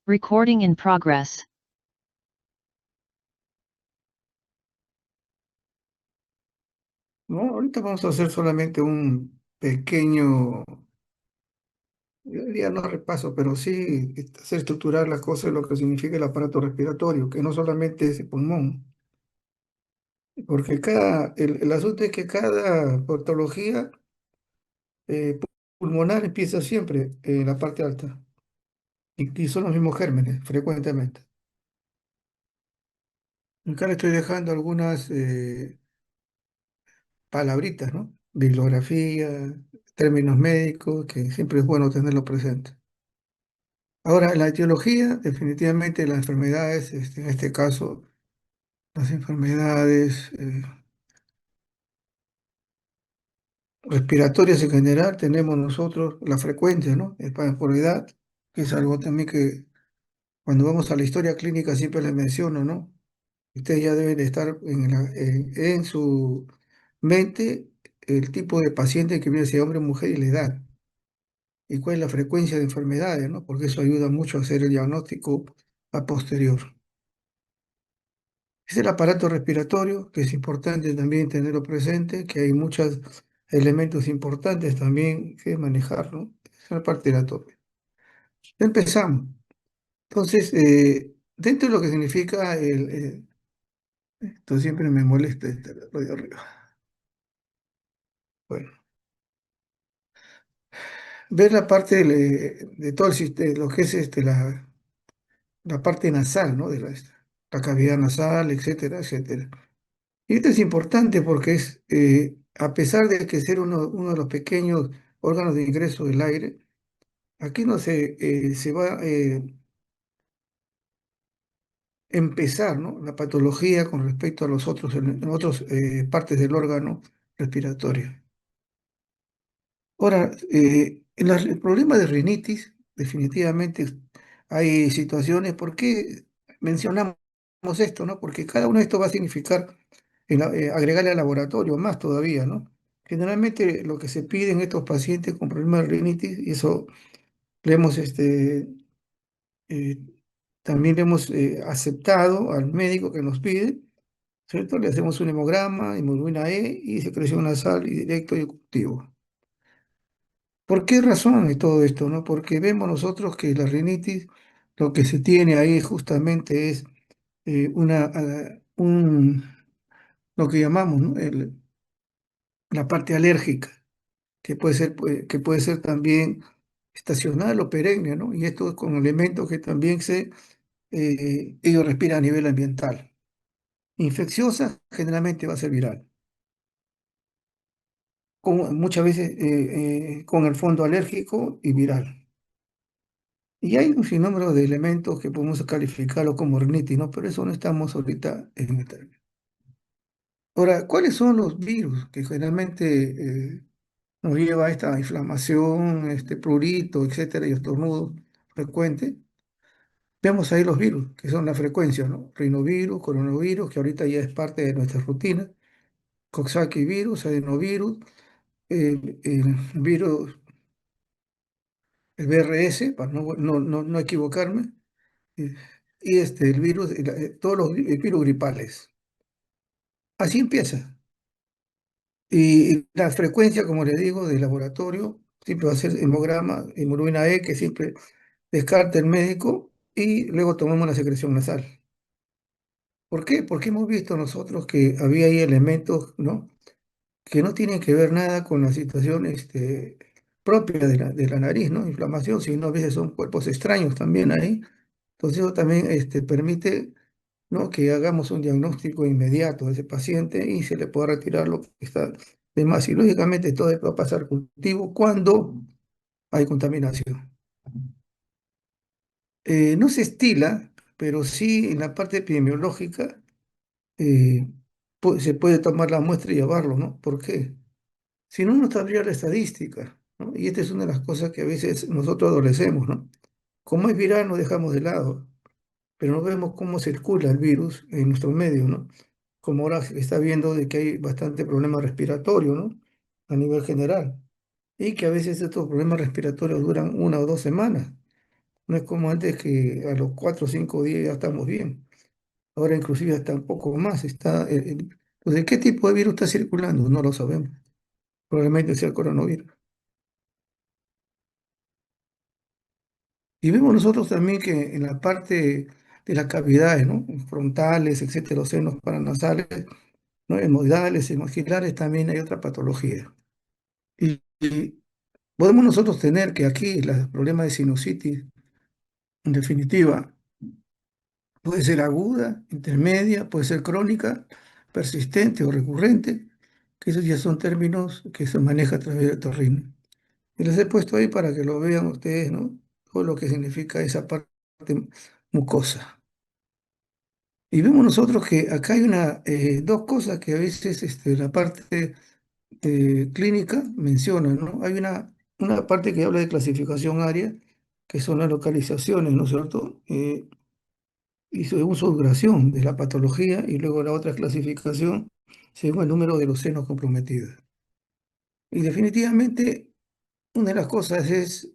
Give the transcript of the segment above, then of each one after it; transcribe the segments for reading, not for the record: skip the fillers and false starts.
Recording in progress. No, ahorita vamos a hacer solamente un pequeño, yo diría no repaso, pero sí hacer estructurar las cosas, lo que significa el aparato respiratorio, que no solamente es el pulmón, porque el asunto es que cada patología pulmonar empieza siempre en la parte alta y son los mismos gérmenes frecuentemente. Acá le estoy dejando algunas palabritas, ¿no? Bibliografía, términos médicos, que siempre es bueno tenerlo presente. Ahora, la etiología, definitivamente las enfermedades, en este caso, las enfermedades respiratorias en general, tenemos nosotros la frecuencia, ¿no? Por edad, que es algo también que cuando vamos a la historia clínica siempre les menciono, ¿no? Ustedes ya deben de estar en su mente el tipo de paciente que viene, sea hombre o mujer y la edad, y cuál es la frecuencia de enfermedades, ¿no? Porque eso ayuda mucho a hacer el diagnóstico a posterior. Es el aparato respiratorio, que es importante también tenerlo presente, que hay muchos elementos importantes también que manejar, ¿no? Es la parte de la tope. Empezamos. Entonces, dentro de lo que significa esto siempre me molesta lo de arriba. Bueno, ver la parte de todo el sistema, lo que es la parte nasal, ¿no? La cavidad nasal, etcétera, etcétera. Y esto es importante porque a pesar de que ser uno de los pequeños órganos de ingreso del aire, aquí no se va a empezar, ¿no? La patología con respecto a los otros, en otras partes del órgano respiratorio. Ahora, el problema de rinitis, definitivamente hay situaciones, ¿por qué mencionamos esto, no? Porque cada uno de estos va a significar agregarle al laboratorio más todavía, ¿no? Generalmente lo que se pide en estos pacientes con problemas de rinitis, y eso le hemos, eh, también le hemos aceptado al médico que nos pide, ¿cierto? Le hacemos un hemograma, hemoglobina E y secreción nasal y directo y oclusivo. ¿Por qué razón es todo esto, no? Porque vemos nosotros que la rinitis, lo que se tiene ahí justamente es lo que llamamos, ¿no? La parte alérgica, que puede ser también estacional o perenne, ¿no? Y esto es con elementos que también ellos respiran a nivel ambiental. Infecciosa generalmente va a ser viral, muchas veces con el fondo alérgico y viral. Y hay un sinnúmero de elementos que podemos calificarlo como rinitis, ¿no? Pero eso no estamos ahorita en el término. Ahora, ¿cuáles son los virus que generalmente nos lleva a esta inflamación, este prurito, etcétera, y estornudo frecuente? Vemos ahí los virus, que son la frecuencia, ¿no? Rinovirus, coronavirus, que ahorita ya es parte de nuestra rutina, Coxsackie virus, adenovirus, el virus, el BRS, para no equivocarme, eh, y el virus, todos los virus gripales. Así empieza. Y la frecuencia, como les digo, del laboratorio, siempre va a ser hemograma, hemoglobina E, que siempre descarta el médico, y luego tomamos la secreción nasal. ¿Por qué? Porque hemos visto nosotros que había ahí elementos, ¿no? Que no tienen que ver nada con la situación propia de la nariz, ¿no? Inflamación, sino a veces son cuerpos extraños también ahí. Entonces eso también permite, ¿no? Que hagamos un diagnóstico inmediato de ese paciente y se le pueda retirar lo que está de más. Y lógicamente todo esto va a pasar cultivo cuando hay contaminación. No se estila, pero sí en la parte epidemiológica eh, se puede tomar la muestra y llevarlo, ¿no? ¿Por qué? Si no, no estaría la estadística, ¿no? Y esta es una de las cosas que a veces nosotros adolecemos, ¿no? Como es viral, nos dejamos de lado, pero no vemos cómo circula el virus en nuestro medio, ¿no? Como ahora se está viendo de que hay bastante problema respiratorio, ¿no? A nivel general. Y que a veces estos problemas respiratorios duran 1 o 2 semanas. No es como antes que a los 4 o 5 días ya estamos bien. Ahora inclusive hasta un poco más está. Entonces, ¿qué tipo de virus está circulando? No lo sabemos. Probablemente sea el coronavirus. Y vemos nosotros también que en la parte de las cavidades, ¿no? Frontales, etcétera, los senos paranasales, ¿no? Hemorroidales y maxilares también hay otra patología. Y podemos nosotros tener que aquí el problema de sinusitis, en definitiva, puede ser aguda, intermedia, puede ser crónica, persistente o recurrente, que esos ya son términos que se maneja a través del otorrino. Y les he puesto ahí para que lo vean ustedes, ¿no? Todo lo que significa esa parte mucosa. Y vemos nosotros que acá hay dos cosas que a veces la parte clínica menciona, ¿no? Hay una parte que habla de clasificación área, que son las localizaciones, ¿no es cierto? Y según su duración de la patología, y luego la otra clasificación según el número de los senos comprometidos. Y definitivamente una de las cosas es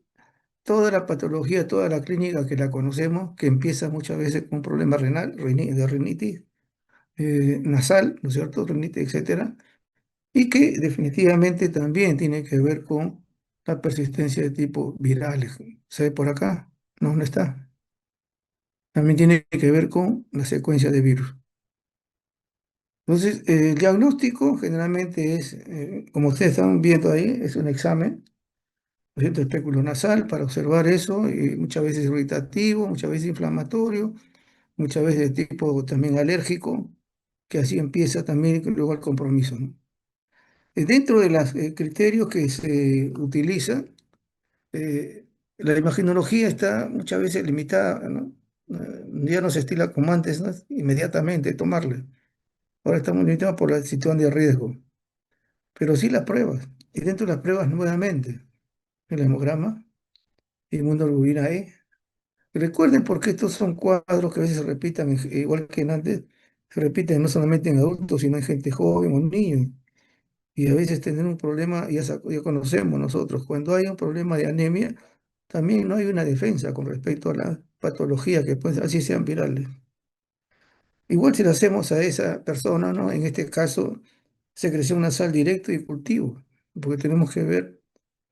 toda la patología, toda la clínica que la conocemos, que empieza muchas veces con un problema renal, de rinitis nasal, ¿no es cierto? Rinitis, etcétera, y que definitivamente también tiene que ver con la persistencia de tipo viral. ¿Se ve por acá? No, no está. También tiene que ver con la secuencia de virus. Entonces, el diagnóstico generalmente es, como ustedes están viendo ahí, es un examen, ¿no es cierto? Espéculo nasal para observar eso, y muchas veces irritativo, muchas veces inflamatorio, muchas veces de tipo también alérgico, que así empieza también luego el compromiso, ¿no? Dentro de los criterios que se utilizan, eh, la imagenología está muchas veces limitada, ¿no? Ya no se estila como antes, ¿no? Inmediatamente tomarle. Ahora estamos limitados por la situación de riesgo, pero sí las pruebas. Y dentro de las pruebas, nuevamente, el hemograma, inmunoglobulina E. Recuerden porque estos son cuadros que a veces se repitan, igual que en antes, se repiten no solamente en adultos, sino en gente joven o niños. Y a veces tener un problema, ya conocemos nosotros, cuando hay un problema de anemia, también no hay una defensa con respecto a la patología que pueden, así sean virales. Igual si le hacemos a esa persona, ¿no? En este caso, secreción nasal directo y cultivo, porque tenemos que ver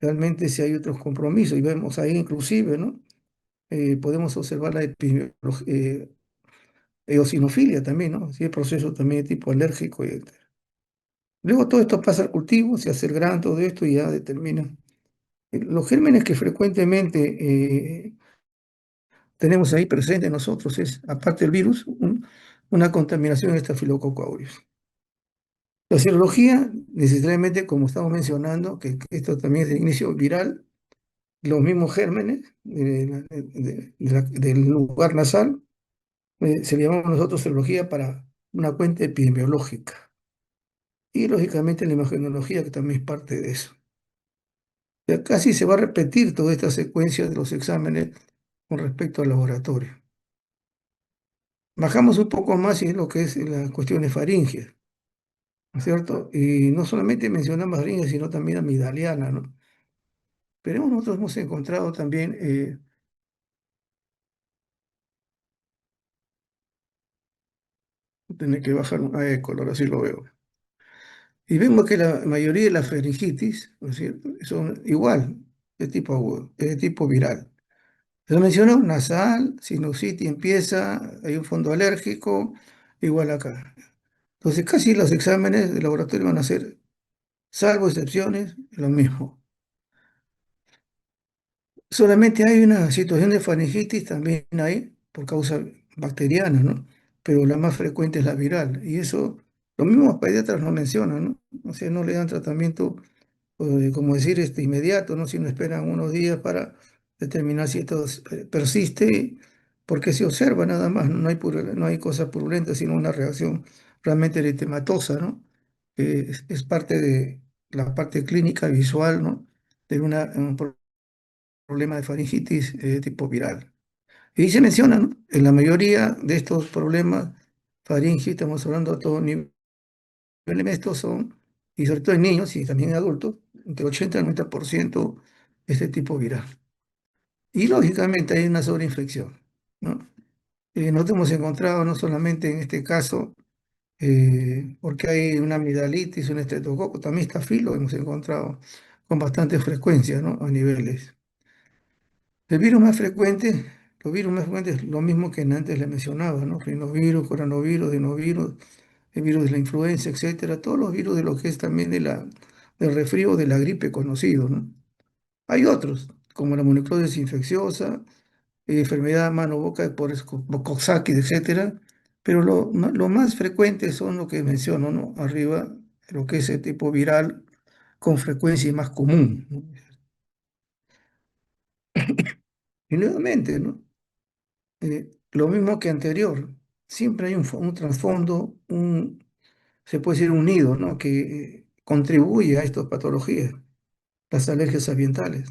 realmente si hay otros compromisos y vemos ahí inclusive, ¿no? Podemos observar la eosinofilia también, ¿no? Si hay proceso también de tipo alérgico. Luego todo esto pasa al cultivo, se hace el grano, todo esto y ya determina. Los gérmenes que frecuentemente tenemos ahí presentes nosotros es, aparte del virus, una contaminación de Staphylococcus aureus. La serología, necesariamente, como estamos mencionando, que esto también es de inicio viral, los mismos gérmenes del lugar nasal, se le llamamos nosotros serología para una cuenta epidemiológica. Y lógicamente la imagenología, que también es parte de eso. Ya casi se va a repetir toda esta secuencia de los exámenes con respecto al laboratorio. Bajamos un poco más en lo que es las cuestiones faringias, ¿no es cierto? Y no solamente mencionamos faringe, sino también amigdaliana, ¿no? Pero nosotros hemos encontrado también, tener que bajar un color, así lo veo. Y vemos que la mayoría de las faringitis, ¿no es cierto?, son igual, de tipo agudo, de tipo viral. Lo mencionó, nasal, sinusitis empieza, hay un fondo alérgico, igual acá. Entonces, casi los exámenes de laboratorio van a ser, salvo excepciones, lo mismo. Solamente hay una situación de faringitis, también hay, por causa bacteriana, ¿no? Pero la más frecuente es la viral. Y eso, los mismos pediatras lo mencionan, ¿no? O sea, no le dan tratamiento, como decir, inmediato, ¿no? Sino esperan unos días para determinar si esto persiste, porque se observa nada más, no hay cosa purulenta, sino una reacción realmente eritematosa, ¿no? Es parte de la parte clínica visual, ¿no? De un problema de faringitis tipo viral. Y se menciona, ¿no? En la mayoría de estos problemas faringitis, estamos hablando a todo nivel, estos son, y sobre todo en niños y también en adultos, entre 80 y 90% este tipo viral. Y lógicamente hay una sobreinfección, ¿no? Nos hemos encontrado no solamente en este caso, porque hay una amigdalitis, un estreptococo, también estafilo hemos encontrado con bastante frecuencia, ¿no? A niveles. El virus más frecuente, los virus más frecuentes, lo mismo que antes le mencionaba, ¿no? Rinovirus, coronavirus, adenovirus, el virus de la influenza, etcétera, todos los virus de lo que es también del resfrío o de la gripe conocido, ¿no? Hay otros, como la mononucleosis infecciosa, enfermedad mano-boca por Coxsackie, etcétera, pero lo más frecuente son lo que menciono, ¿no? Arriba, lo que es el tipo viral con frecuencia y más común, ¿no? Y nuevamente, ¿no? Lo mismo que anterior, siempre hay un trasfondo, se puede decir un nido, ¿no? Que contribuye a estas patologías, las alergias ambientales,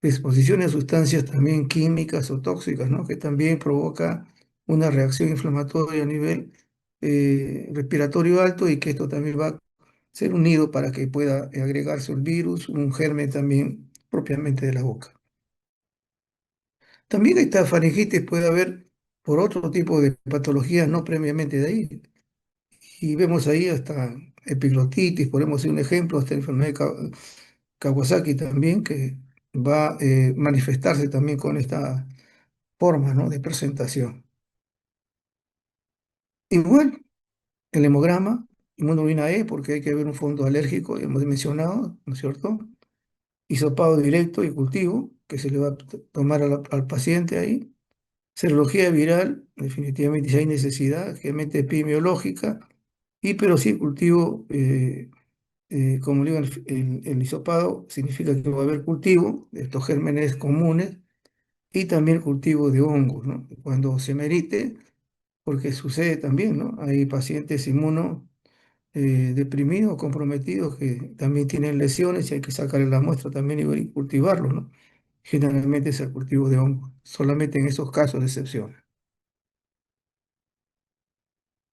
exposición a sustancias también químicas o tóxicas, ¿no? Que también provoca una reacción inflamatoria a nivel respiratorio alto y que esto también va a ser un nido para que pueda agregarse el virus, un germen también propiamente de la boca. También esta faringitis puede haber por otro tipo de patologías no previamente de ahí. Y vemos ahí hasta epiglotitis, ponemos un ejemplo, hasta enfermedad de Kawasaki también, que va a manifestarse también con esta forma, ¿no? De presentación. Igual, el hemograma, inmunoglobulina E, porque hay que ver un fondo alérgico, hemos mencionado, ¿no es cierto? Hisopado directo y cultivo, que se le va a tomar al paciente ahí. Serología viral, definitivamente si hay necesidad, realmente epidemiológica, y pero sí cultivo, como digo, el hisopado significa que va a haber cultivo de estos gérmenes comunes y también cultivo de hongos, ¿no? Cuando se merite, porque sucede también, ¿no? Hay pacientes deprimidos, comprometidos, que también tienen lesiones y hay que sacarle la muestra también y cultivarlo, ¿no? Generalmente es el cultivo de hongos, solamente en esos casos de excepción.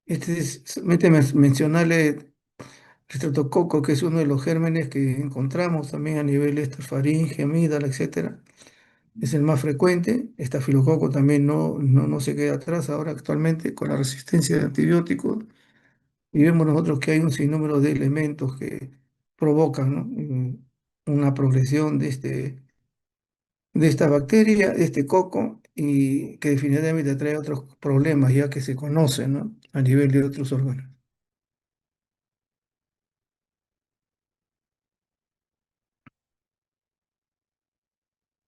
Este es solamente mencionarle el estreptococo, que es uno de los gérmenes que encontramos también a nivel faringe, amígdala, etcétera. Es el más frecuente. Estafilococo también no se queda atrás ahora actualmente con la resistencia de antibióticos. Y vemos nosotros que hay un sinnúmero de elementos que provocan, ¿no? Una progresión de esta bacteria, de este coco, y que definitivamente trae otros problemas ya que se conocen, ¿no? A nivel de otros órganos.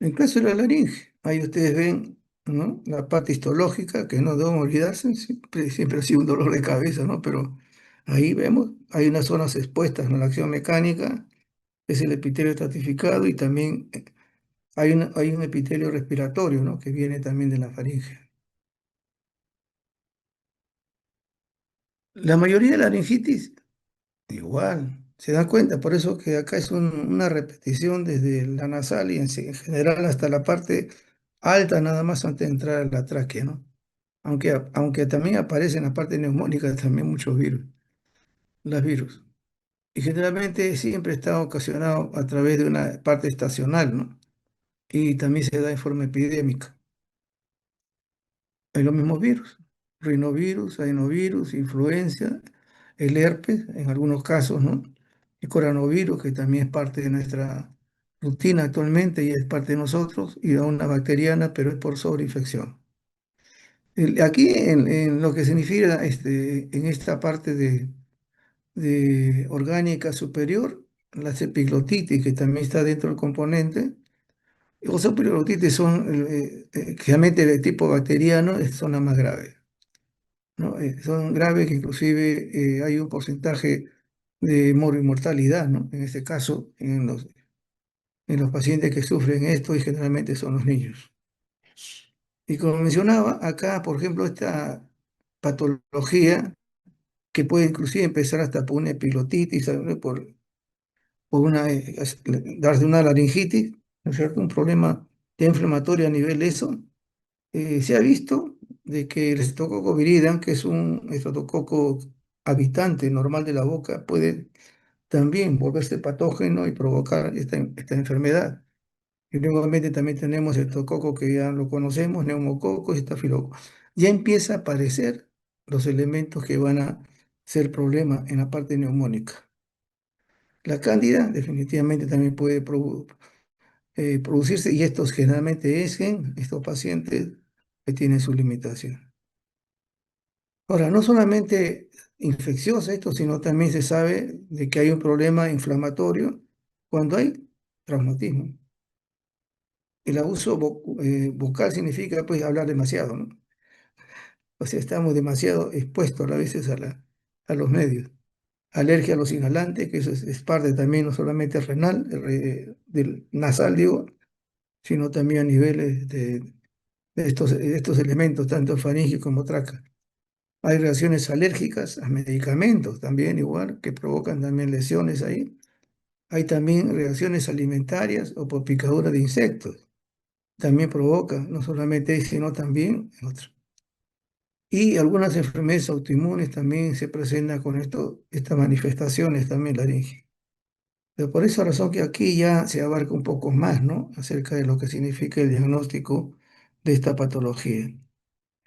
En el caso de la laringe, ahí ustedes ven, ¿no? La parte histológica, que no debemos olvidarse, siempre ha sido un dolor de cabeza, ¿no? Pero ahí vemos, hay unas zonas expuestas a la acción mecánica, es el epitelio estratificado y también hay un epitelio respiratorio, ¿no? Que viene también de la faringe. La mayoría de la laringitis, igual, se da cuenta, por eso que acá es una repetición desde la nasal y en general hasta la parte alta, nada más antes de entrar a la tráquea, ¿no? Aunque también aparecen en la parte neumónica también muchos virus, los virus. Y generalmente siempre está ocasionado a través de una parte estacional, ¿no? Y también se da en forma epidémica. Hay los mismos virus, rinovirus, adenovirus, influenza, el herpes en algunos casos, ¿no? El coronavirus, que también es parte de nuestra rutina actualmente y es parte de nosotros, y a una bacteriana, pero es por sobreinfección. Aquí en lo que significa en esta parte de orgánica superior, las epiglotitis, que también está dentro del componente, los epiglotitis son generalmente de tipo bacteriano, son las más graves, ¿no? Son graves que inclusive hay un porcentaje de mortalidad, ¿no? En este caso, en los pacientes que sufren esto y generalmente son los niños. Y como mencionaba, acá, por ejemplo, esta patología que puede inclusive empezar hasta por una epilotitis, ¿sabe? Por darse una laringitis, ¿no es cierto? Un problema ya inflamatorio a nivel eso. Se ha visto de que el estreptococo viridam, que es un estreptococo habitante normal de la boca, puede también volverse patógeno y provocar esta enfermedad. Y nuevamente también tenemos el tococo que ya lo conocemos, neumococo y estafilococo. Ya empieza a aparecer los elementos que van a ser problema en la parte neumónica. La cándida definitivamente también puede producirse y estos generalmente es en estos pacientes que tienen su limitación. Ahora, no solamente infecciosa esto, sino también se sabe de que hay un problema inflamatorio cuando hay traumatismo. El abuso vocal significa pues hablar demasiado, ¿no? O sea, estamos demasiado expuestos a veces a los medios. Alergia a los inhalantes, que eso es parte también no solamente renal, del nasal, digo, sino también a niveles de estos elementos, tanto faríngeo como traca. Hay reacciones alérgicas a medicamentos también igual, que provocan también lesiones ahí. Hay también reacciones alimentarias o por picadura de insectos. También provoca, no solamente sino también otros. Y algunas enfermedades autoinmunes también se presentan con estas manifestaciones también laringe. Pero por esa razón que aquí ya se abarca un poco más, ¿no? Acerca de lo que significa el diagnóstico de esta patología.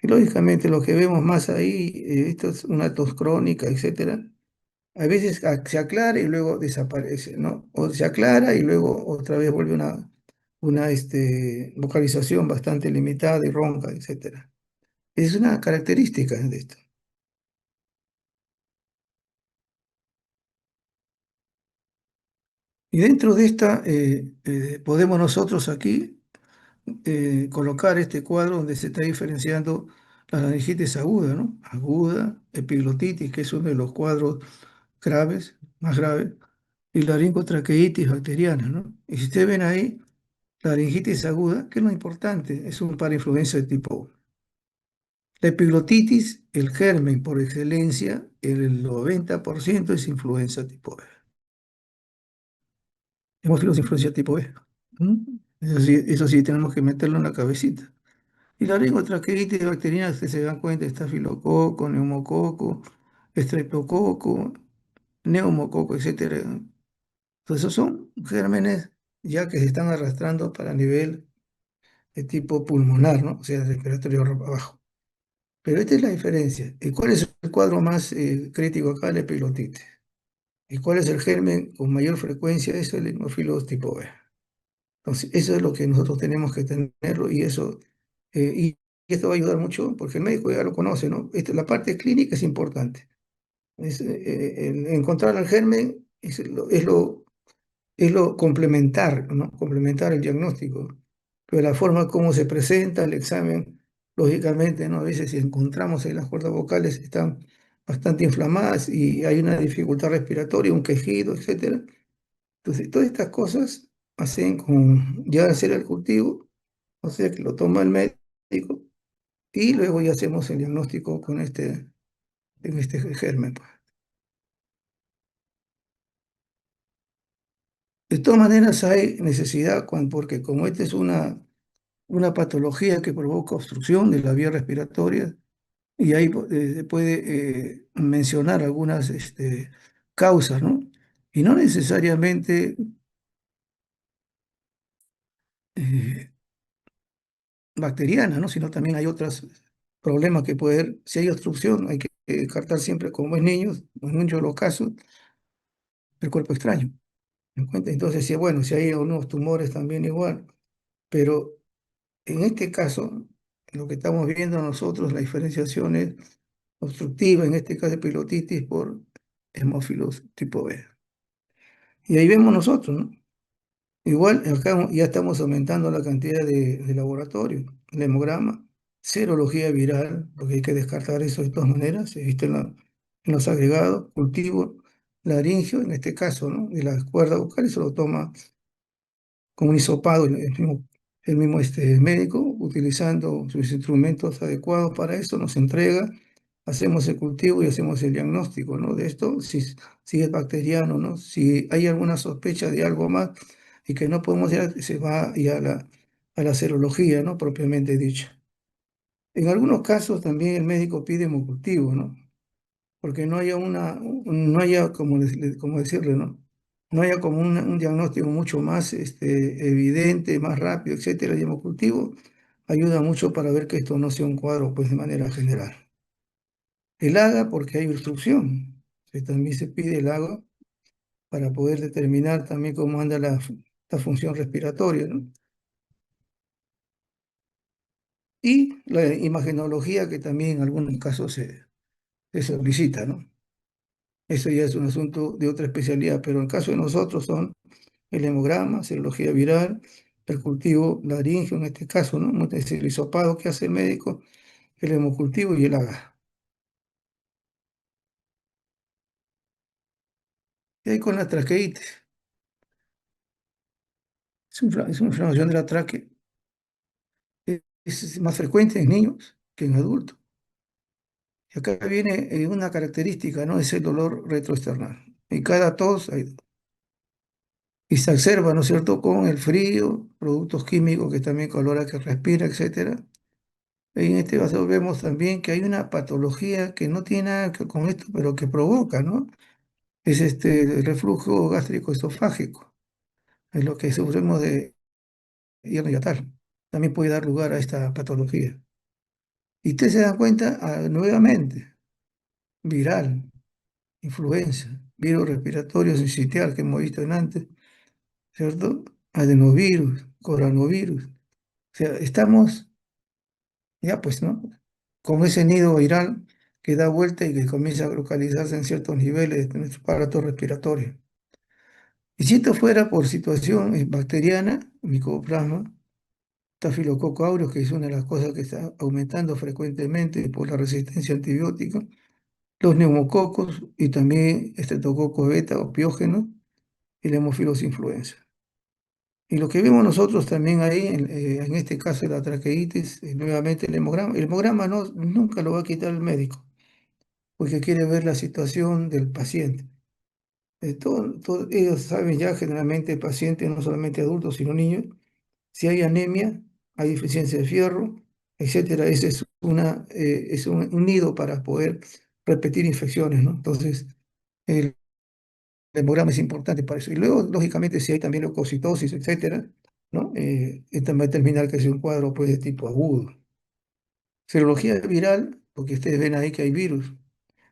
Y lógicamente lo que vemos más ahí, esto es una tos crónica, etcétera, a veces se aclara y luego desaparece, ¿no? O se aclara y luego otra vez vuelve una vocalización bastante limitada y ronca, etcétera. Es una característica de esto. Y dentro de esta, podemos nosotros aquí colocar este cuadro donde se está diferenciando la laringitis aguda, ¿no? Aguda, epiglotitis, que es uno de los cuadros graves, más graves, y laringotraqueitis bacteriana, ¿no? Y si ustedes ven ahí, la laringitis aguda, que es lo importante, es un parainfluenza de tipo 1. La epiglotitis, el germen por excelencia, el 90% es influenza tipo B. Hemófilos influenza tipo B. ¿Mm? Eso sí, tenemos que meterlo en la cabecita. Y la laringotraqueitis bacteriana, ustedes se dan cuenta, estafilococo, neumococo, estreptococo, neumococo, etcétera. Entonces, esos son gérmenes ya que se están arrastrando para nivel de tipo pulmonar, ¿no? O sea, respiratorio abajo. Pero esta es la diferencia. ¿Y cuál es el cuadro más crítico acá? La epiglottitis. ¿Y cuál es el germen con mayor frecuencia? Es el hemófilos tipo B. Entonces, eso es lo que nosotros tenemos que tenerlo y eso, y esto va a ayudar mucho porque el médico ya lo conoce, ¿no? La parte clínica es importante. Encontrar el germen es lo complementar, ¿no? Complementar el diagnóstico. Pero la forma como se presenta el examen, lógicamente, ¿no? A veces si encontramos ahí las cuerdas vocales están bastante inflamadas y hay una dificultad respiratoria, un quejido, etcétera. Entonces, todas estas cosas hacen con ya hacer el cultivo, o sea, que lo toma el médico y luego ya hacemos el diagnóstico con en este germen, pues. De todas maneras, hay necesidad, porque como esta es una patología que provoca obstrucción de la vía respiratoria y ahí se puede mencionar algunas causas, ¿no? Y no necesariamente eh, bacterianas, ¿no? Sino también hay otros problemas que puede haber. Si hay obstrucción, hay que descartar siempre, como en niños, en muchos de los casos, el cuerpo extraño. ¿Me cuenta? Entonces, sí, bueno, si hay unos tumores también igual, pero en este caso, lo que estamos viendo nosotros, la diferenciación es obstructiva, en este caso pilotitis por hemófilos tipo B. Y ahí vemos nosotros, ¿no? Igual acá ya estamos aumentando la cantidad de laboratorio, el hemograma, serología viral, porque hay que descartar eso de todas maneras, se viste en los agregados, cultivo laringio, en este caso, ¿no? De las cuerdas vocales se lo toma con un hisopado el mismo médico, utilizando sus instrumentos adecuados para eso, nos entrega, hacemos el cultivo y hacemos el diagnóstico, ¿no? De esto, si es bacteriano, ¿no? Si hay alguna sospecha de algo más y que no podemos ir, se va ya a la serología, ¿no? Propiamente dicha. En algunos casos también el médico pide hemocultivo, ¿no? Porque no haya como decirle, ¿no? no haya como un diagnóstico mucho más evidente, más rápido, etcétera, el hemocultivo ayuda mucho para ver que esto no sea un cuadro pues, de manera general. El AGA, porque hay obstrucción. También se pide el AGA para poder determinar también cómo anda la función respiratoria, ¿no? Y la imagenología, que también en algunos casos se solicita, ¿no? Eso ya es un asunto de otra especialidad, pero en el caso de nosotros son el hemograma, serología viral, el cultivo laríngeo en este caso, ¿no? Es el hisopado que hace el médico, el hemocultivo y el AGA. Y ahí con la traqueitis, es una inflamación de la tráquea, es más frecuente en niños que en adultos. Y acá viene una característica, ¿no? Es el dolor retroesternal. Y cada tos y se exacerba, ¿no es cierto?, con el frío, productos químicos que también colora que respira, etcétera. Y en este caso vemos también que hay una patología que no tiene nada que ver con esto, pero que provoca, ¿no? Es el reflujo gástrico esofágico, es lo que sufrimos de hernia yatal. También puede dar lugar a esta patología. Y usted se da cuenta, nuevamente, viral, influenza, virus respiratorio sincitial que hemos visto en antes, ¿cierto? Adenovirus, coronavirus. O sea, estamos ya pues, ¿no? Con ese nido viral que da vuelta y que comienza a localizarse en ciertos niveles de nuestro aparato respiratorio. Y si esto fuera por situación bacteriana, micoplasma, Staphylococcus aureus, que es una de las cosas que está aumentando frecuentemente por la resistencia antibiótica, los neumococos y también estreptococcus beta o piógenos y la Haemophilus influenza. Y lo que vemos nosotros también ahí, en este caso de la traqueitis, nuevamente el hemograma no, nunca lo va a quitar el médico, porque quiere ver la situación del paciente. Ellos saben ya generalmente pacientes, no solamente adultos, sino niños, si hay anemia, hay deficiencia de fierro, etcétera. Ese es, es un nido para poder repetir infecciones, ¿no? Entonces, el hemograma es importante para eso. Y luego, lógicamente, si hay también leucocitosis, etcétera, ¿no? Esto va a determinar que es un cuadro pues, de tipo agudo. Serología viral, porque ustedes ven ahí que hay virus.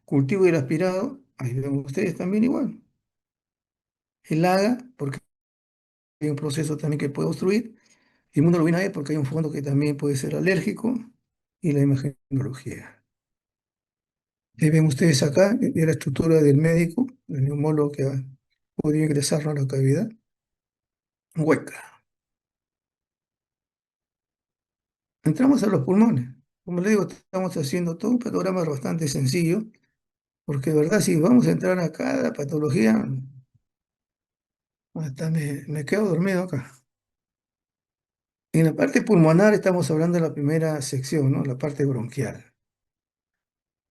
Cultivo del aspirado, ahí ven ustedes también igual. El AGA, porque hay un proceso también que puede obstruir. Inmunoglobulina E, porque hay un fondo que también puede ser alérgico. Y la imagenología. Ahí ven ustedes acá la estructura del médico, el neumólogo que ha podido ingresar a la cavidad hueca. Entramos a los pulmones. Como le digo, estamos haciendo todo un panorama bastante sencillo, porque de verdad, si vamos a entrar a cada patología, hasta me quedo dormido acá. En la parte pulmonar estamos hablando de la primera sección, ¿no? La parte bronquial.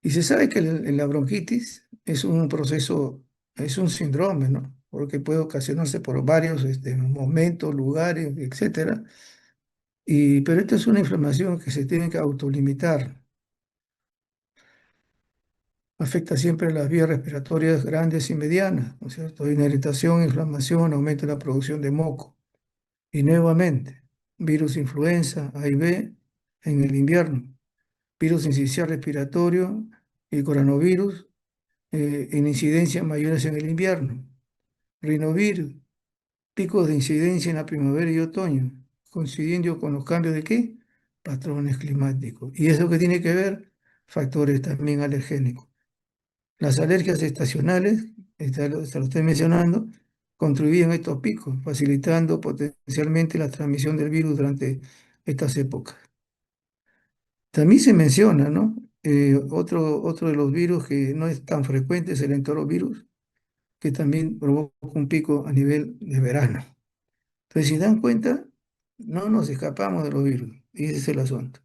Y se sabe que la bronquitis es un proceso, es un síndrome, ¿no? Porque puede ocasionarse por varios momentos, lugares, etcétera. Pero esta es una inflamación que se tiene que autolimitar. Afecta siempre las vías respiratorias grandes y medianas, ¿no es cierto? Hay una irritación, inflamación, aumento de la producción de moco. Y nuevamente, virus influenza, A y B, en el invierno. Virus sincicial respiratorio y coronavirus en incidencias mayores en el invierno. Rinovirus, picos de incidencia en la primavera y otoño, coincidiendo con los cambios de qué? Patrones climáticos. ¿Y eso que tiene que ver? Factores también alergénicos. Las alergias estacionales, se lo estoy mencionando, contribuyen a estos picos, facilitando potencialmente la transmisión del virus durante estas épocas. También se menciona, ¿no? Otro de los virus que no es tan frecuente es el entorovirus, que también provoca un pico a nivel de verano. Entonces, si dan cuenta, no nos escapamos de los virus, y ese es el asunto.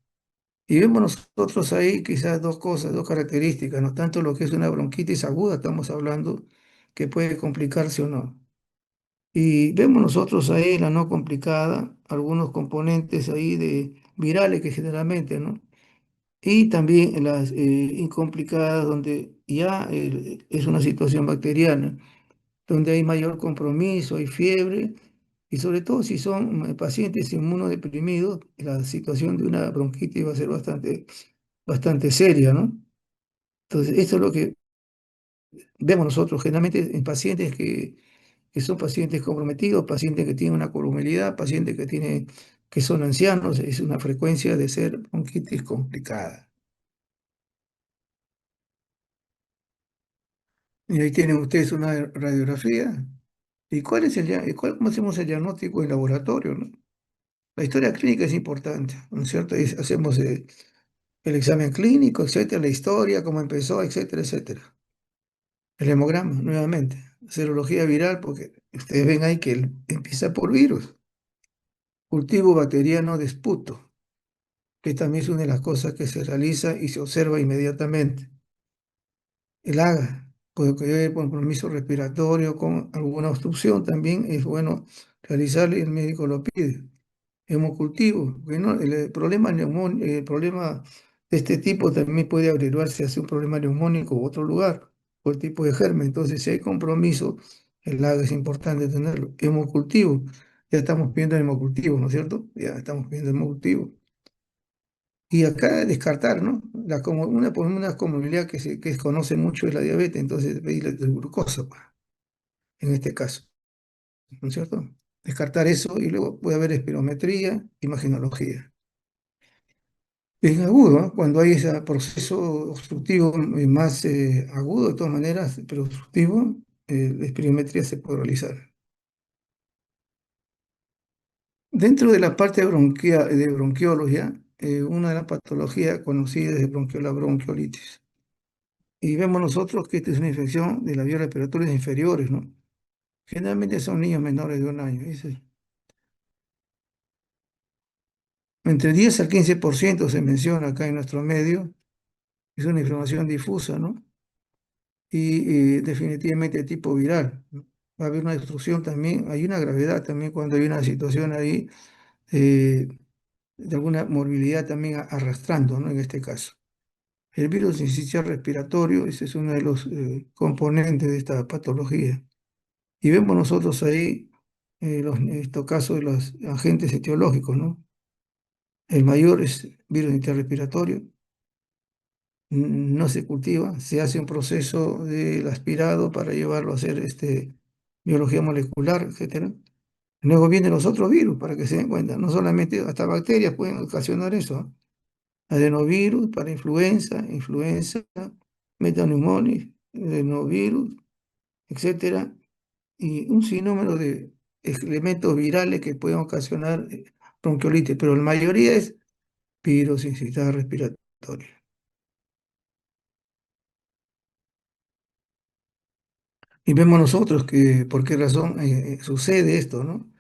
Y vemos nosotros ahí quizás dos cosas, dos características, no tanto lo que es una bronquitis aguda, estamos hablando que puede complicarse o no. Y vemos nosotros ahí la no complicada, algunos componentes ahí de virales que generalmente, ¿no? Y también las incomplicadas donde ya es una situación bacteriana. donde hay mayor compromiso, hay fiebre, y sobre todo si son pacientes inmunodeprimidos, la situación de una bronquitis va a ser bastante seria, ¿no? Entonces, esto es lo que vemos nosotros generalmente en pacientes que son pacientes comprometidos, pacientes que tienen una comorbilidad, pacientes que son ancianos, es una frecuencia de ser bronquitis complicada. Y ahí tienen ustedes una radiografía. ¿Y cómo hacemos el diagnóstico en laboratorio, no? La historia clínica es importante, ¿no es cierto? Hacemos el examen clínico, etcétera, la historia, cómo empezó, etcétera, etcétera. El hemograma, nuevamente. Serología viral, porque ustedes ven ahí que empieza por virus. Cultivo bacteriano de esputo, que también es una de las cosas que se realiza y se observa inmediatamente. El AGA, puede haber compromiso respiratorio con alguna obstrucción, también es bueno realizarlo y el médico lo pide. Hemocultivo, bueno, el problema de este tipo también puede averiguarse hacia un problema neumónico u otro lugar, o el tipo de germen. Entonces, si hay compromiso, el AGA es importante tenerlo. Hemocultivo, ya estamos pidiendo hemocultivo, ¿no es cierto? Ya estamos pidiendo hemocultivo. Y acá descartar, ¿no? Una comorbilidad que se conoce mucho es la diabetes, entonces pedirle de glucosa, pues, en este caso, ¿no es cierto? Descartar eso y luego puede haber espirometría, imagenología. En agudo, ¿no? Cuando hay ese proceso obstructivo más agudo, de todas maneras, pero obstructivo, la espirometría se puede realizar. Dentro de la parte de bronquiología, una de las patologías conocidas es la bronquiolitis. Y vemos nosotros que esta es una infección de las vías respiratorias inferiores, ¿no? Generalmente son niños menores de 1 año. Entre 10 al 15% se menciona acá en nuestro medio. Es una inflamación difusa, ¿no? Y definitivamente de tipo viral, ¿no? Va a haber una destrucción también, hay una gravedad también cuando hay una situación ahí eh, de alguna morbilidad también arrastrando, ¿no? En este caso. El virus sincicial respiratorio, ese es uno de los componentes de esta patología. Y vemos nosotros ahí estos casos de los agentes etiológicos, ¿no? El mayor es virus interrespiratorio, no se cultiva, se hace un proceso del aspirado para llevarlo a hacer biología molecular, etcétera. Luego vienen los otros virus, para que se den cuenta, no solamente hasta bacterias pueden ocasionar eso, ¿no? Adenovirus para influenza, metapneumonia, adenovirus, etcétera, y un sinnúmero de elementos virales que pueden ocasionar bronquiolitis, pero la mayoría es virus incitada respiratoria. Y vemos nosotros que por qué razón sucede esto, ¿no?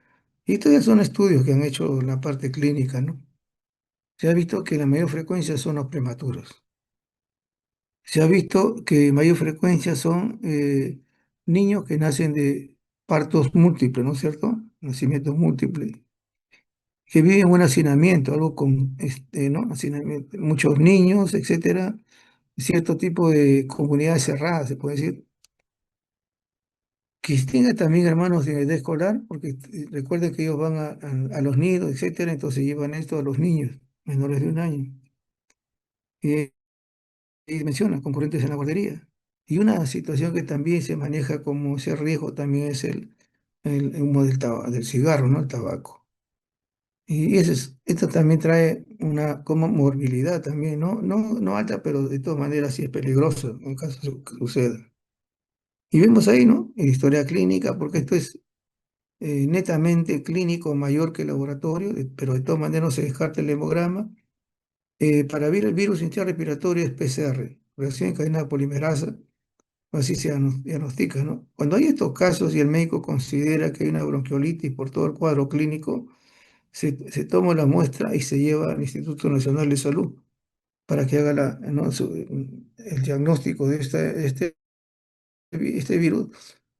Y estos ya son estudios que han hecho la parte clínica, ¿no? Se ha visto que la mayor frecuencia son los prematuros. Se ha visto que mayor frecuencia son niños que nacen de partos múltiples, ¿no es cierto? Nacimientos múltiples, que viven un hacinamiento, algo con, ¿no? Muchos niños, etcétera, cierto tipo de comunidades cerradas, se puede decir. Que tenga también hermanos de edad escolar, porque recuerden que ellos van a los nidos, etcétera, entonces llevan esto a los niños menores de 1 año. Y menciona concurrentes en la guardería. Y una situación que también se maneja como ese riesgo también es el humo del cigarro, ¿no? El tabaco. Y esto también trae una como morbilidad también, ¿no? No alta, pero de todas maneras sí es peligroso en caso que suceda. Y vemos ahí, ¿no? En historia clínica, porque esto es netamente clínico mayor que laboratorio, pero de todas maneras no se descarta el hemograma. Para ver el virus respiratorio es PCR, reacción en cadena polimerasa, así se diagnostica, ¿no? Cuando hay estos casos y el médico considera que hay una bronquiolitis por todo el cuadro clínico, se toma la muestra y se lleva al Instituto Nacional de Salud para que haga ¿no? El diagnóstico de este virus,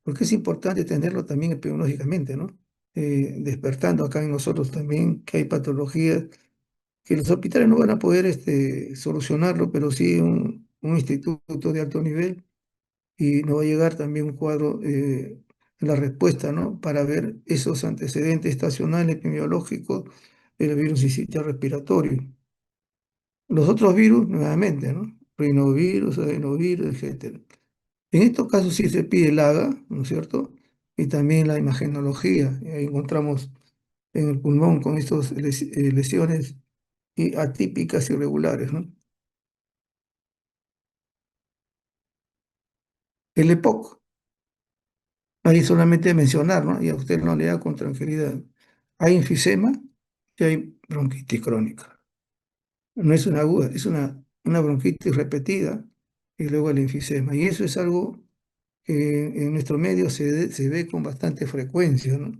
porque es importante tenerlo también epidemiológicamente, ¿no? Despertando acá en nosotros también que hay patologías que los hospitales no van a poder solucionarlo, pero sí un instituto de alto nivel y nos va a llegar también un cuadro la respuesta, ¿no? Para ver esos antecedentes estacionales epidemiológicos del virus sincitial respiratorio. Los otros virus, nuevamente, ¿no? Rinovirus, adenovirus, etcétera. En estos casos sí se pide el AGA, ¿no es cierto? Y también la imagenología. Y ahí encontramos en el pulmón con estas lesiones atípicas irregulares, ¿no? El EPOC, ahí solamente mencionar, ¿no? Y a usted no le da con tranquilidad. Hay enfisema y hay bronquitis crónica. No es una aguda, es una bronquitis repetida y luego el enfisema. Y eso es algo que en nuestro medio se ve con bastante frecuencia, ¿no?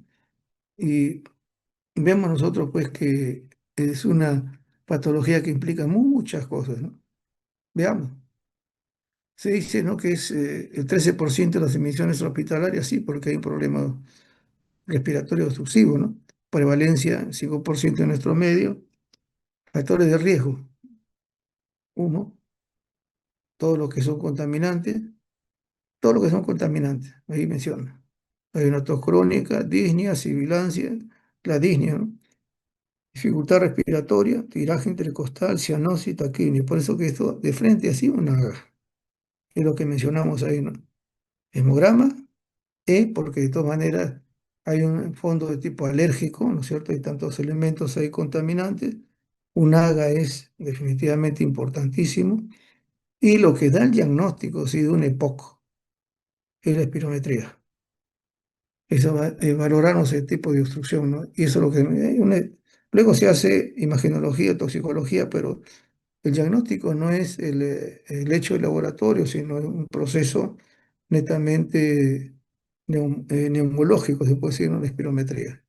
Y vemos nosotros pues que es una patología que implica muchas cosas, ¿no? Veamos. Se dice, ¿no?, que es el 13% de las emisiones hospitalarias, sí, porque hay un problema respiratorio obstructivo, ¿no? Prevalencia, 5% en nuestro medio. Factores de riesgo, humo, todo lo que son contaminantes, todo lo que son contaminantes, ahí menciona. Hay una tos crónica, disnea, sibilancia, la disnea, ¿no? Dificultad respiratoria, tiraje intercostal, cianosis, taquimia. Por eso que esto de frente así una es lo que mencionamos ahí, ¿no? Hemograma, porque de todas maneras hay un fondo de tipo alérgico, ¿no es cierto? Hay tantos elementos ahí contaminantes. Un AGA es definitivamente importantísimo. Y lo que da el diagnóstico, sí, de un EPOC, es la espirometría. Eso va, valorarnos el tipo de obstrucción, ¿no? Y eso es lo que... luego se hace imagenología, toxicología, pero el diagnóstico no es el hecho del laboratorio, sino es un proceso netamente neumológico, se puede decir, ¿no? La espirometría.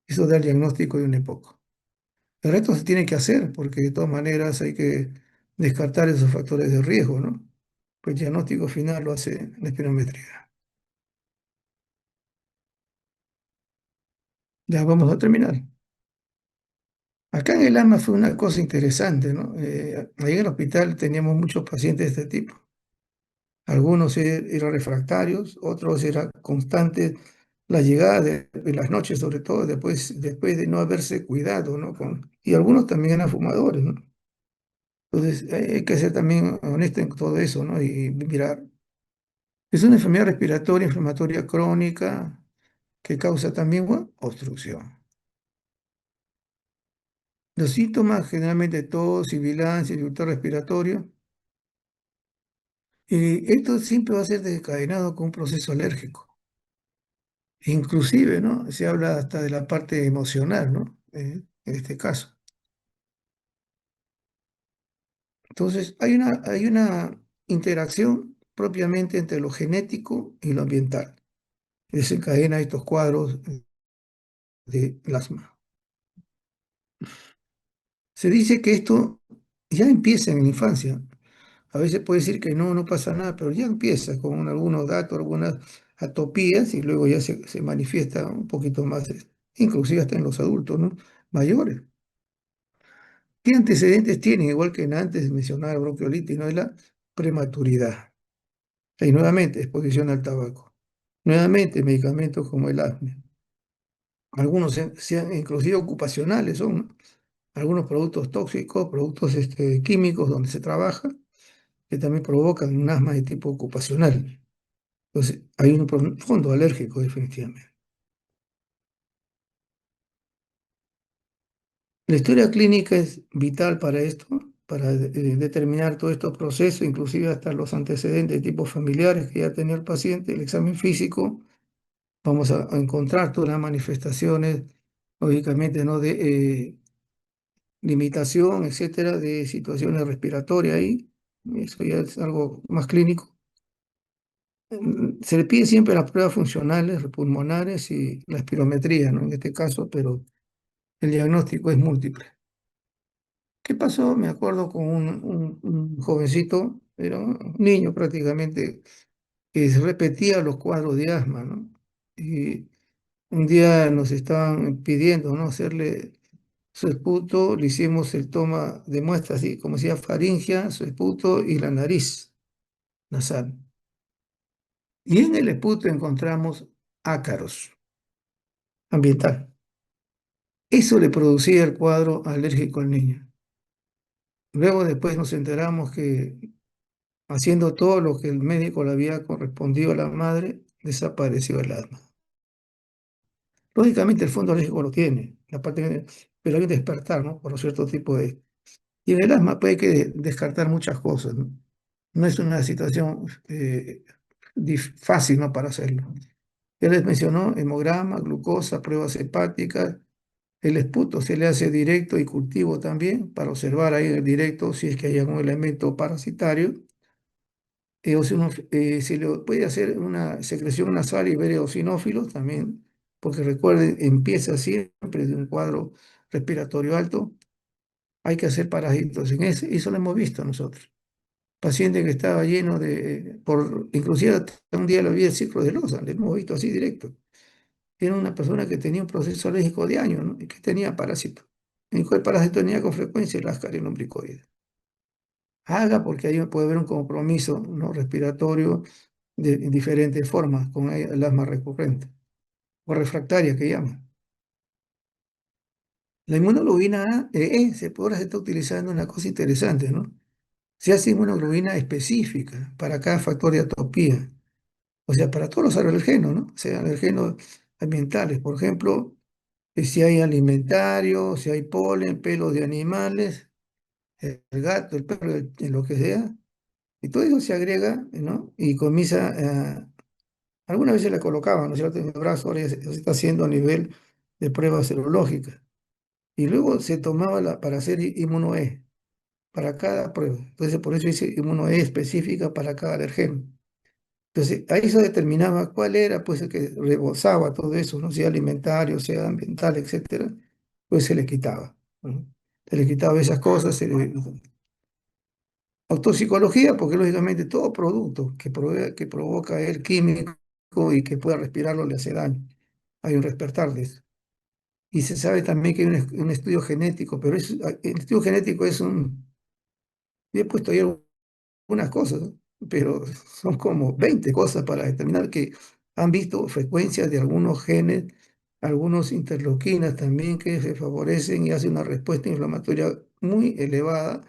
Eso da el diagnóstico de un EPOC. El resto se tiene que hacer, porque de todas maneras hay que descartar esos factores de riesgo, ¿no? Pues el diagnóstico final lo hace la espirometría. Ya vamos a terminar. Acá en el AMA fue una cosa interesante, ¿no? Ahí en el hospital teníamos muchos pacientes de este tipo. Algunos eran refractarios, otros era constante la llegada de las noches, sobre todo después de no haberse cuidado, ¿no? Y algunos también eran fumadores, ¿no? Entonces hay que ser también honesto en todo eso, ¿no? Y mirar. Es una enfermedad respiratoria, inflamatoria crónica, que causa también, bueno, obstrucción. Los síntomas, generalmente tos, sibilancia, dificultad respiratoria. Y esto siempre va a ser desencadenado con un proceso alérgico. Inclusive, ¿no? Se habla hasta de la parte emocional, ¿no? En este caso. Entonces, hay una interacción propiamente entre lo genético y lo ambiental. Desencadena estos cuadros de asma. Se dice que esto ya empieza en la infancia. A veces puede decir que no, no pasa nada, pero ya empieza con algunos datos, algunas atopías y luego ya se manifiesta un poquito más, inclusive hasta en los adultos, ¿no? Mayores. ¿Qué antecedentes tienen? Igual que en antes mencionaba bronquiolitis, ¿no? Es la prematuridad. Y nuevamente, exposición al tabaco. Nuevamente, medicamentos como el asma. Algunos sean inclusive ocupacionales, son, ¿no? Algunos productos tóxicos, productos químicos donde se trabaja, que también provocan un asma de tipo ocupacional. Entonces, hay un fondo alérgico definitivamente. La historia clínica es vital para esto, para determinar todos estos procesos, inclusive hasta los antecedentes de tipo familiares que ya tenía el paciente, el examen físico. Vamos a encontrar todas las manifestaciones, lógicamente, ¿no?, de limitación, etcétera, de situaciones respiratorias ahí. Eso ya es algo más clínico. Se le pide siempre las pruebas funcionales, pulmonares y la espirometría, ¿no? En este caso, pero el diagnóstico es múltiple. ¿Qué pasó? Me acuerdo con un jovencito, era un niño prácticamente, que se repetía los cuadros de asma, ¿no? Y un día nos estaban pidiendo, ¿no?, hacerle su esputo, le hicimos el toma de muestra, así como decía, faringia, su esputo y la nariz nasal. Y en el esputo encontramos ácaros, ambiental. Eso le producía el cuadro alérgico al niño. Luego después nos enteramos que haciendo todo lo que el médico le había correspondido a la madre, desapareció el asma. Lógicamente el fondo alérgico lo tiene, pero hay que despertar, ¿no? Por cierto tipo de... Y en el asma puede que descartar muchas cosas, ¿no? No es una situación fácil, ¿no? Para hacerlo. Él les mencionó hemograma, glucosa, pruebas hepáticas. El esputo se le hace directo y cultivo también para observar ahí en el directo si es que hay algún elemento parasitario. O si uno, se le puede hacer una secreción nasal y ver eosinófilos también, porque recuerden, empieza siempre de un cuadro respiratorio alto. Hay que hacer parásitos en ese, eso lo hemos visto nosotros. Paciente que estaba lleno inclusive hasta un día lo vi el ciclo de Loza, lo hemos visto así directo. Era una persona que tenía un proceso alérgico de años, ¿no? Y que tenía parásitos. ¿Y cuál parásito tenía con frecuencia? El Ascaris lumbricoides. Haga porque ahí puede haber un compromiso, ¿no? Respiratorio en diferentes formas con el asma recurrente o refractaria que llaman. La inmunoglobulina A, ahora se está utilizando una cosa interesante, ¿no? Se hace inmunoglobulina específica para cada factor de atopía, o sea, para todos los alergenos, ¿no? O sea, alergenos ambientales, por ejemplo, si hay alimentario, si hay polen, pelos de animales, el gato, el perro, lo que sea, y todo eso se agrega, ¿no? Y comienza a... Algunas veces la colocaban, ¿no es cierto? En el brazo, ahora ya se está haciendo a nivel de pruebas serológicas. Y luego se tomaba para hacer inmuno-E, para cada prueba. Entonces, por eso hice inmuno-E específica para cada alergeno. Entonces, ahí se determinaba cuál era, pues, el que rebosaba todo eso, ¿no? Sea alimentario, sea ambiental, etcétera, pues se le quitaba, ¿no? Se le quitaba esas cosas, autopsicología, porque lógicamente todo producto que provoca el químico y que pueda respirarlo le hace daño. Hay un despertar de eso. Y se sabe también que hay un estudio genético, pero el estudio genético es un... Yo he puesto ahí algunas cosas, ¿no? Pero son como 20 cosas para determinar que han visto frecuencias de algunos genes, algunos interleuquinas también que se favorecen y hacen una respuesta inflamatoria muy elevada.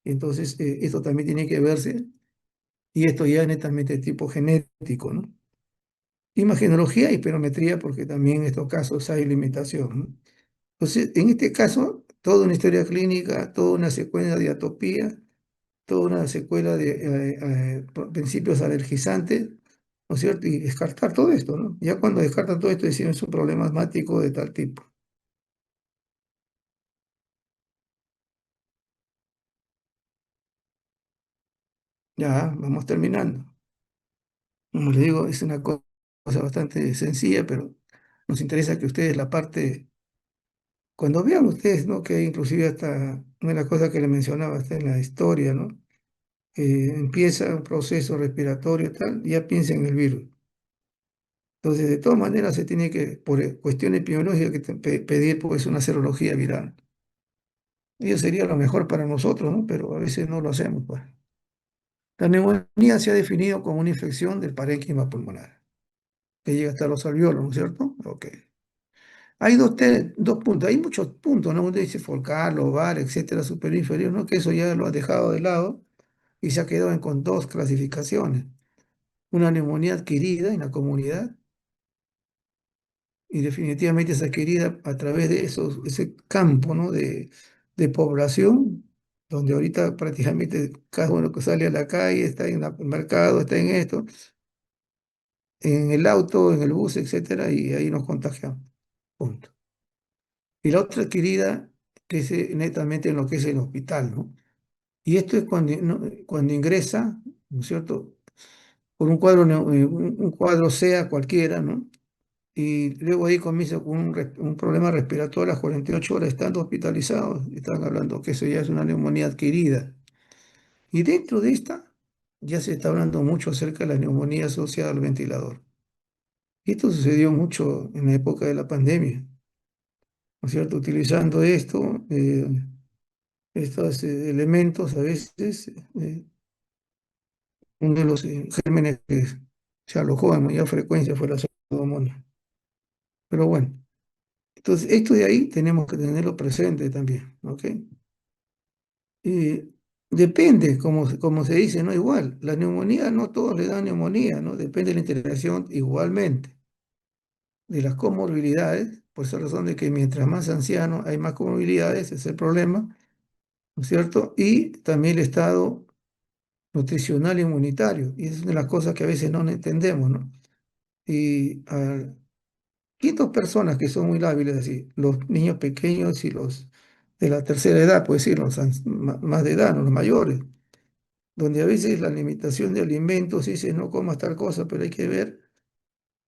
Entonces, esto también tiene que verse, y esto ya es netamente de tipo genético, ¿no? Imagenología y espirometría, porque también en estos casos hay limitación, ¿no? Entonces, en este caso, toda una historia clínica, toda una secuencia de atopía, toda una secuela de principios alergizantes, ¿no es cierto? Y descartar todo esto, ¿no? Ya cuando descartan todo esto, decimos es un problema asmático de tal tipo. Ya, vamos terminando. Como les digo, es una cosa bastante sencilla, pero nos interesa que ustedes la parte, cuando vean ustedes, ¿no? Que inclusive hasta una de las cosas que le mencionaba está en la historia, ¿no? Empieza un proceso respiratorio y tal, ya piensa en el virus. Entonces, de todas maneras, se tiene que, por cuestión epidemiológica, que pedir pues, una serología viral. Ello sería lo mejor para nosotros, ¿no? Pero a veces no lo hacemos, pues. La neumonía se ha definido como una infección del parénquima pulmonar, que llega hasta los alveolos, ¿no es cierto? Ok. Hay dos puntos, hay muchos puntos, ¿no? Uno dice focal, lobar, etcétera, superior, inferior, ¿no? Que eso ya lo ha dejado de lado y se ha quedado con dos clasificaciones. Una neumonía adquirida en la comunidad y definitivamente es adquirida a través de ese campo, ¿no? de población, donde ahorita prácticamente cada uno que sale a la calle está en el mercado, está en esto, en el auto, en el bus, etcétera, y ahí nos contagiamos. Punto. Y la otra adquirida, que es netamente en lo que es el hospital, ¿no? Y esto es cuando, cuando ingresa, ¿no es cierto? Por un cuadro, un cuadro sea cualquiera, ¿no? Y luego ahí comienza con un problema respiratorio a las 48 horas estando hospitalizados. Están hablando que eso ya es una neumonía adquirida. Y dentro de esta ya se está hablando mucho acerca de la neumonía asociada al ventilador. Y esto sucedió mucho en la época de la pandemia, ¿no es cierto? Utilizando estos elementos, a veces, uno de los gérmenes que se alojó en mayor frecuencia fue la pseudomonas. Pero bueno, entonces esto de ahí tenemos que tenerlo presente también, ¿ok? Y depende, como se dice, ¿no? Igual, la neumonía no todos le dan neumonía, ¿no? Depende de la interacción igualmente de las comorbilidades, por esa razón de que mientras más anciano hay más comorbilidades, ese es el problema, ¿no es cierto? Y también el estado nutricional e inmunitario, y esa es una de las cosas que a veces no entendemos, ¿no? Y hay dos personas que son muy lábiles así, los niños pequeños y los de la tercera edad, puede decir, los más de edad, ¿no? Los mayores, donde a veces la limitación de alimentos dice no comas tal cosa, pero hay que ver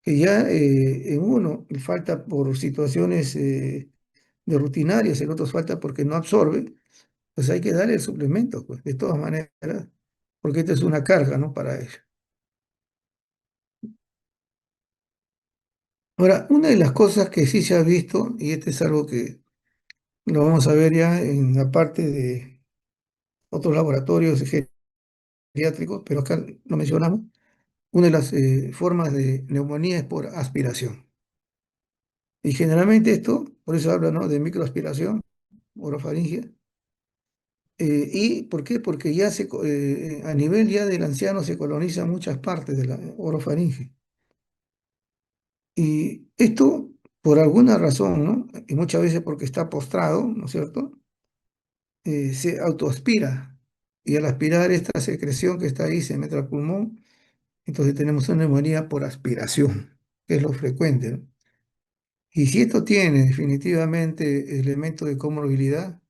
que ya en uno falta por situaciones de rutinarias, en otros falta porque no absorbe, pues hay que darle el suplemento, pues, de todas maneras, porque esta es una carga, ¿no? Para ellos. Ahora, una de las cosas que sí se ha visto, y este es algo que lo vamos a ver ya en la parte de otros laboratorios geriátricos, pero acá lo mencionamos, una de las formas de neumonía es por aspiración. Y generalmente esto, por eso habla, ¿no? De microaspiración, orofaringia. ¿Y por qué? Porque ya a nivel ya del anciano se colonizan muchas partes de la orofaringe. Y esto, por alguna razón, ¿no? Y muchas veces porque está postrado, ¿no es cierto? Se autoaspira. Y al aspirar esta secreción que está ahí se mete al pulmón, entonces tenemos una neumonía por aspiración, que es lo frecuente, ¿no? Y si esto tiene definitivamente elementos de comorbilidad,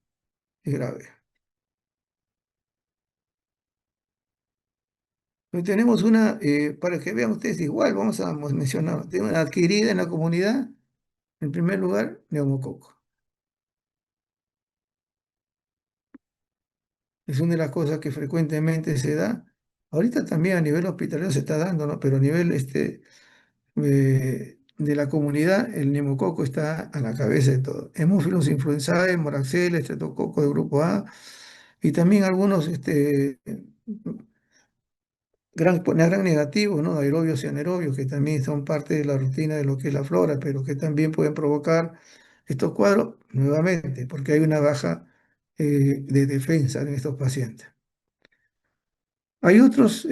es grave. Pero tenemos una, para que vean ustedes, igual vamos a mencionar, tenemos una adquirida en la comunidad, en primer lugar, neumococo. Es una de las cosas que frecuentemente se da. Ahorita también a nivel hospitalario se está dando, ¿no? Pero a nivel de la comunidad, el neumococo está a la cabeza de todo. Hemófilos influenzae, moraxella, estreptococo de grupo A, y también algunos gran negativos, ¿no? Aerobios y anaerobios, que también son parte de la rutina de lo que es la flora, pero que también pueden provocar estos cuadros nuevamente, porque hay una baja de defensa en estos pacientes. Hay otros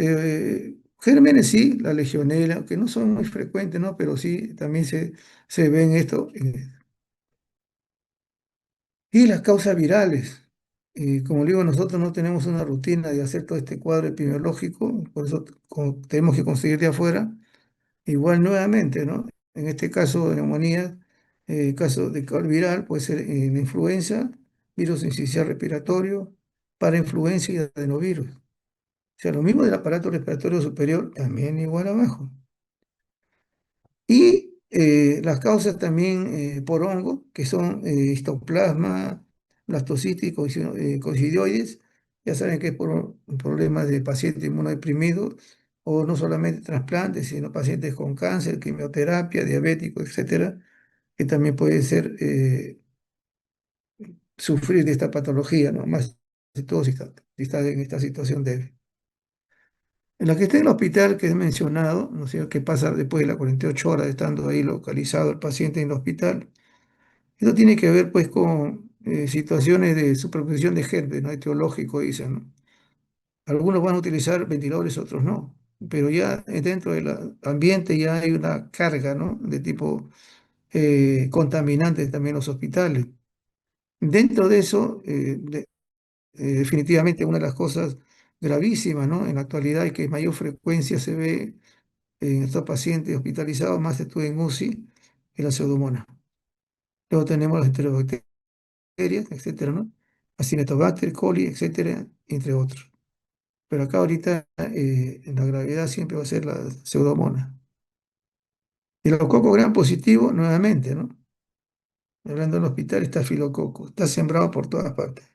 gérmenes, sí, la legionela, que no son muy frecuentes, ¿no? Pero sí, también se ven esto. Y las causas virales. Como digo, nosotros no tenemos una rutina de hacer todo este cuadro epidemiológico, por eso tenemos que conseguir de afuera. Igual nuevamente, ¿no? En este caso de neumonía, caso de caso viral, puede ser la influenza, virus incisional respiratorio, parainfluenza y adenovirus. O sea, lo mismo del aparato respiratorio superior, también igual abajo. Y las causas también por hongo, que son histoplasma, blastocitis, coccidioides, ya saben que es por un problema de pacientes inmunodeprimidos, o no solamente trasplantes, sino pacientes con cáncer, quimioterapia, diabéticos, etcétera, que también pueden ser, sufrir de esta patología, ¿no? Más de todo si está en esta situación débil. En la que esté en el hospital que he mencionado, no sé qué pasa después de las 48 horas estando ahí localizado el paciente en el hospital. Esto tiene que ver pues con situaciones de superposición de germes, ¿no? Etiológico, dicen, ¿no? Algunos van a utilizar ventiladores, otros no. Pero ya dentro del ambiente ya hay una carga, ¿no? De tipo contaminante también en los hospitales. Dentro de eso, definitivamente una de las cosas gravísimas, ¿no? En la actualidad y que mayor frecuencia se ve en estos pacientes hospitalizados, más estuve en UCI, es la pseudomonas. Luego tenemos las enterobacterias, etcétera, ¿no? Acinetobacter, coli, etcétera, entre otros. Pero acá ahorita la gravedad siempre va a ser la pseudomonas. Y los cocos gran positivo, nuevamente, ¿no? Hablando del hospital, está filococo, está sembrado por todas partes.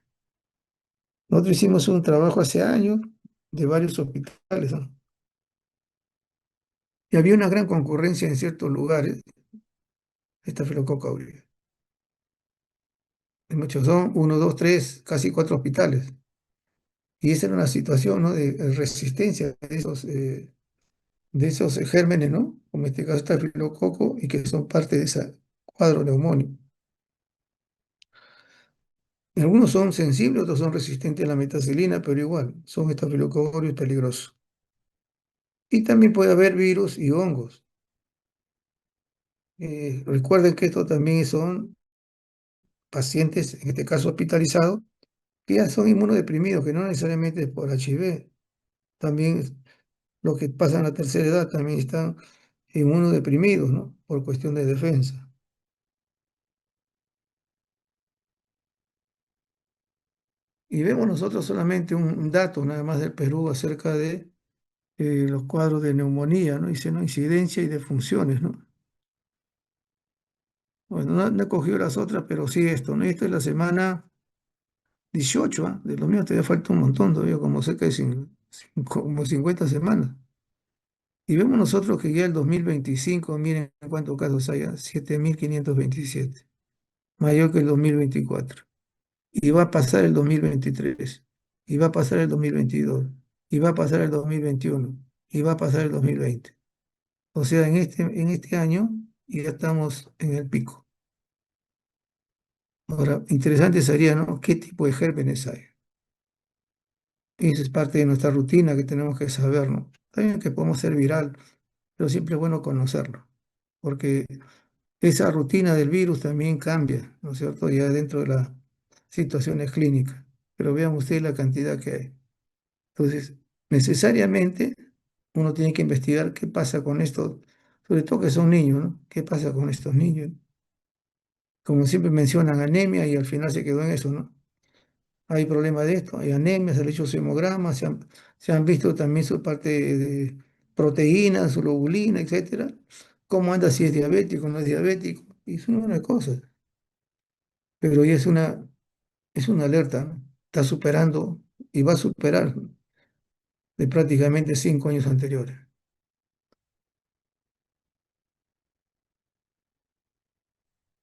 Nosotros hicimos un trabajo hace años de varios hospitales, ¿no? Y había una gran concurrencia en ciertos lugares, esta filococa aureus. En muchos son uno, dos, tres, casi cuatro hospitales. Y esa era una situación, ¿no? De resistencia de esos gérmenes, ¿no? como en este caso estafilococo, y que son parte de ese cuadro neumónico. Algunos son sensibles, otros son resistentes a la metacilina, pero igual, son estafilococos peligrosos. Y también puede haber virus y hongos. Recuerden que estos también son pacientes, en este caso hospitalizados, que ya son inmunodeprimidos, que no necesariamente es por HIV. También los que pasan la tercera edad también están inmunodeprimidos, ¿no? Por cuestión de defensa. Y vemos nosotros solamente un dato nada más del Perú acerca de los cuadros de neumonía, ¿no? Dice, ¿no? Incidencia y defunciones, ¿no? Bueno, no he cogido las otras, pero sí esto, ¿no? Esto es la semana 18, ¿ah? De lo mío todavía falta un montón, todavía como cerca de como 50 semanas. Y vemos nosotros que ya el 2025, miren cuántos casos hay, 7.527, mayor que el 2024. Y va a pasar el 2023, y va a pasar el 2022, y va a pasar el 2021, y va a pasar el 2020. O sea, en este año ya estamos en el pico. Ahora, interesante sería, ¿no? ¿Qué tipo de gérmenes hay? Esa es parte de nuestra rutina que tenemos que saber, ¿no? También que podemos ser viral, pero siempre es bueno conocerlo, porque esa rutina del virus también cambia, ¿no es cierto? Ya dentro de las situaciones clínicas. Pero vean ustedes la cantidad que hay. Entonces, necesariamente uno tiene que investigar qué pasa con esto, sobre todo que son niños, ¿no? ¿Qué pasa con estos niños? Como siempre mencionan anemia y al final se quedó en eso, ¿no? Hay problema de esto, hay anemia, se le ha hecho hemogramas, se han visto también su parte de proteínas, su globulina, etcétera. Cómo anda, si es diabético, no es diabético, y es una cosa. Pero ya es una alerta, ¿no? Está superando y va a superar de prácticamente 5 años anteriores.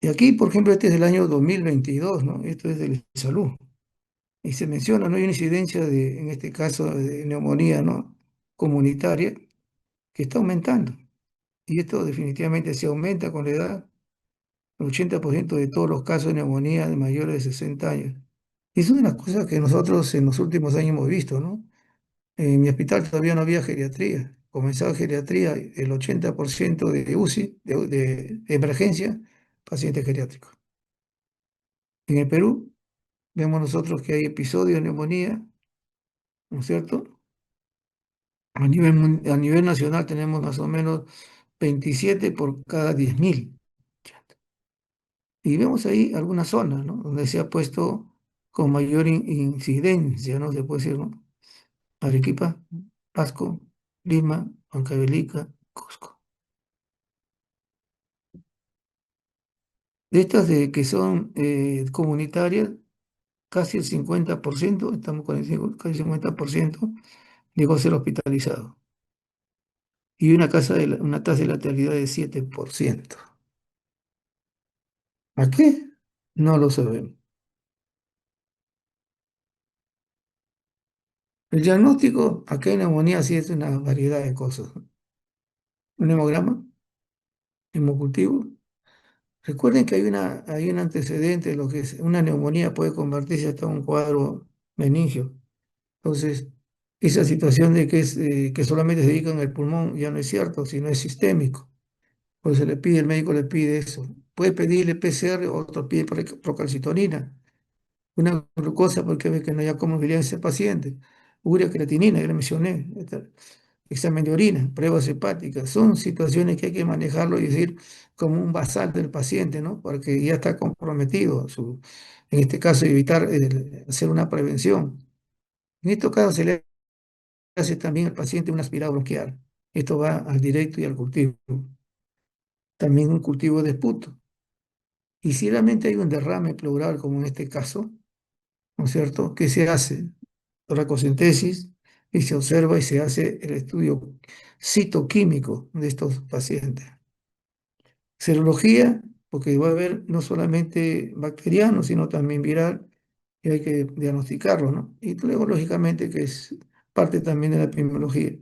Y aquí, por ejemplo, este es del año 2022, ¿no? Esto es de salud. Y se menciona, ¿no? Hay una incidencia en este caso, de neumonía, ¿no? Comunitaria, que está aumentando. Y esto definitivamente se aumenta con la edad, el 80% de todos los casos de neumonía de mayores de 60 años. Y es una de las cosas que nosotros en los últimos años hemos visto, ¿no? En mi hospital todavía no había geriatría. Comenzaba geriatría, el 80% de UCI, de emergencia, pacientes geriátricos. En el Perú vemos nosotros que hay episodios de neumonía, ¿no es cierto? A nivel nacional tenemos más o menos 27 por cada 10.000. Y vemos ahí algunas zonas, ¿no? Donde se ha puesto con mayor incidencia, ¿no? Se puede decir, ¿no? Arequipa, Pasco, Lima, Huancavelica, Cusco. De estas que son comunitarias, casi el 50%, estamos con casi el 50%, llegó a ser hospitalizado. Y una tasa de letalidad de 7%. ¿A qué? No lo sabemos. El diagnóstico, acá en neumonía sí es una variedad de cosas. Un hemograma, hemocultivo. Recuerden que hay un antecedente de lo que es una neumonía puede convertirse hasta un cuadro meningio. Entonces, esa situación de que solamente se dedican al pulmón ya no es cierto, sino es sistémico. Pues el médico le pide eso. Puede pedirle PCR, otro pide procalcitonina, una glucosa porque ve que no hay comorbilidad en ese paciente, urea creatinina, ya le mencioné, examen de orina, pruebas hepáticas, son situaciones que hay que manejarlo y decir como un basal del paciente, ¿no? Porque ya está comprometido, en este caso evitar hacer una prevención. En estos casos se le hace también al paciente un aspirado bronquial. Esto va al directo y al cultivo. También un cultivo de esputo. Y si realmente hay un derrame pleural, como en este caso, ¿no es cierto? ¿Qué se hace? Toracocentesis y se observa y se hace el estudio citoquímico de estos pacientes. Serología, porque va a haber no solamente bacteriano, sino también viral, y hay que diagnosticarlo, ¿no? Y luego, lógicamente, que es parte también de la epidemiología.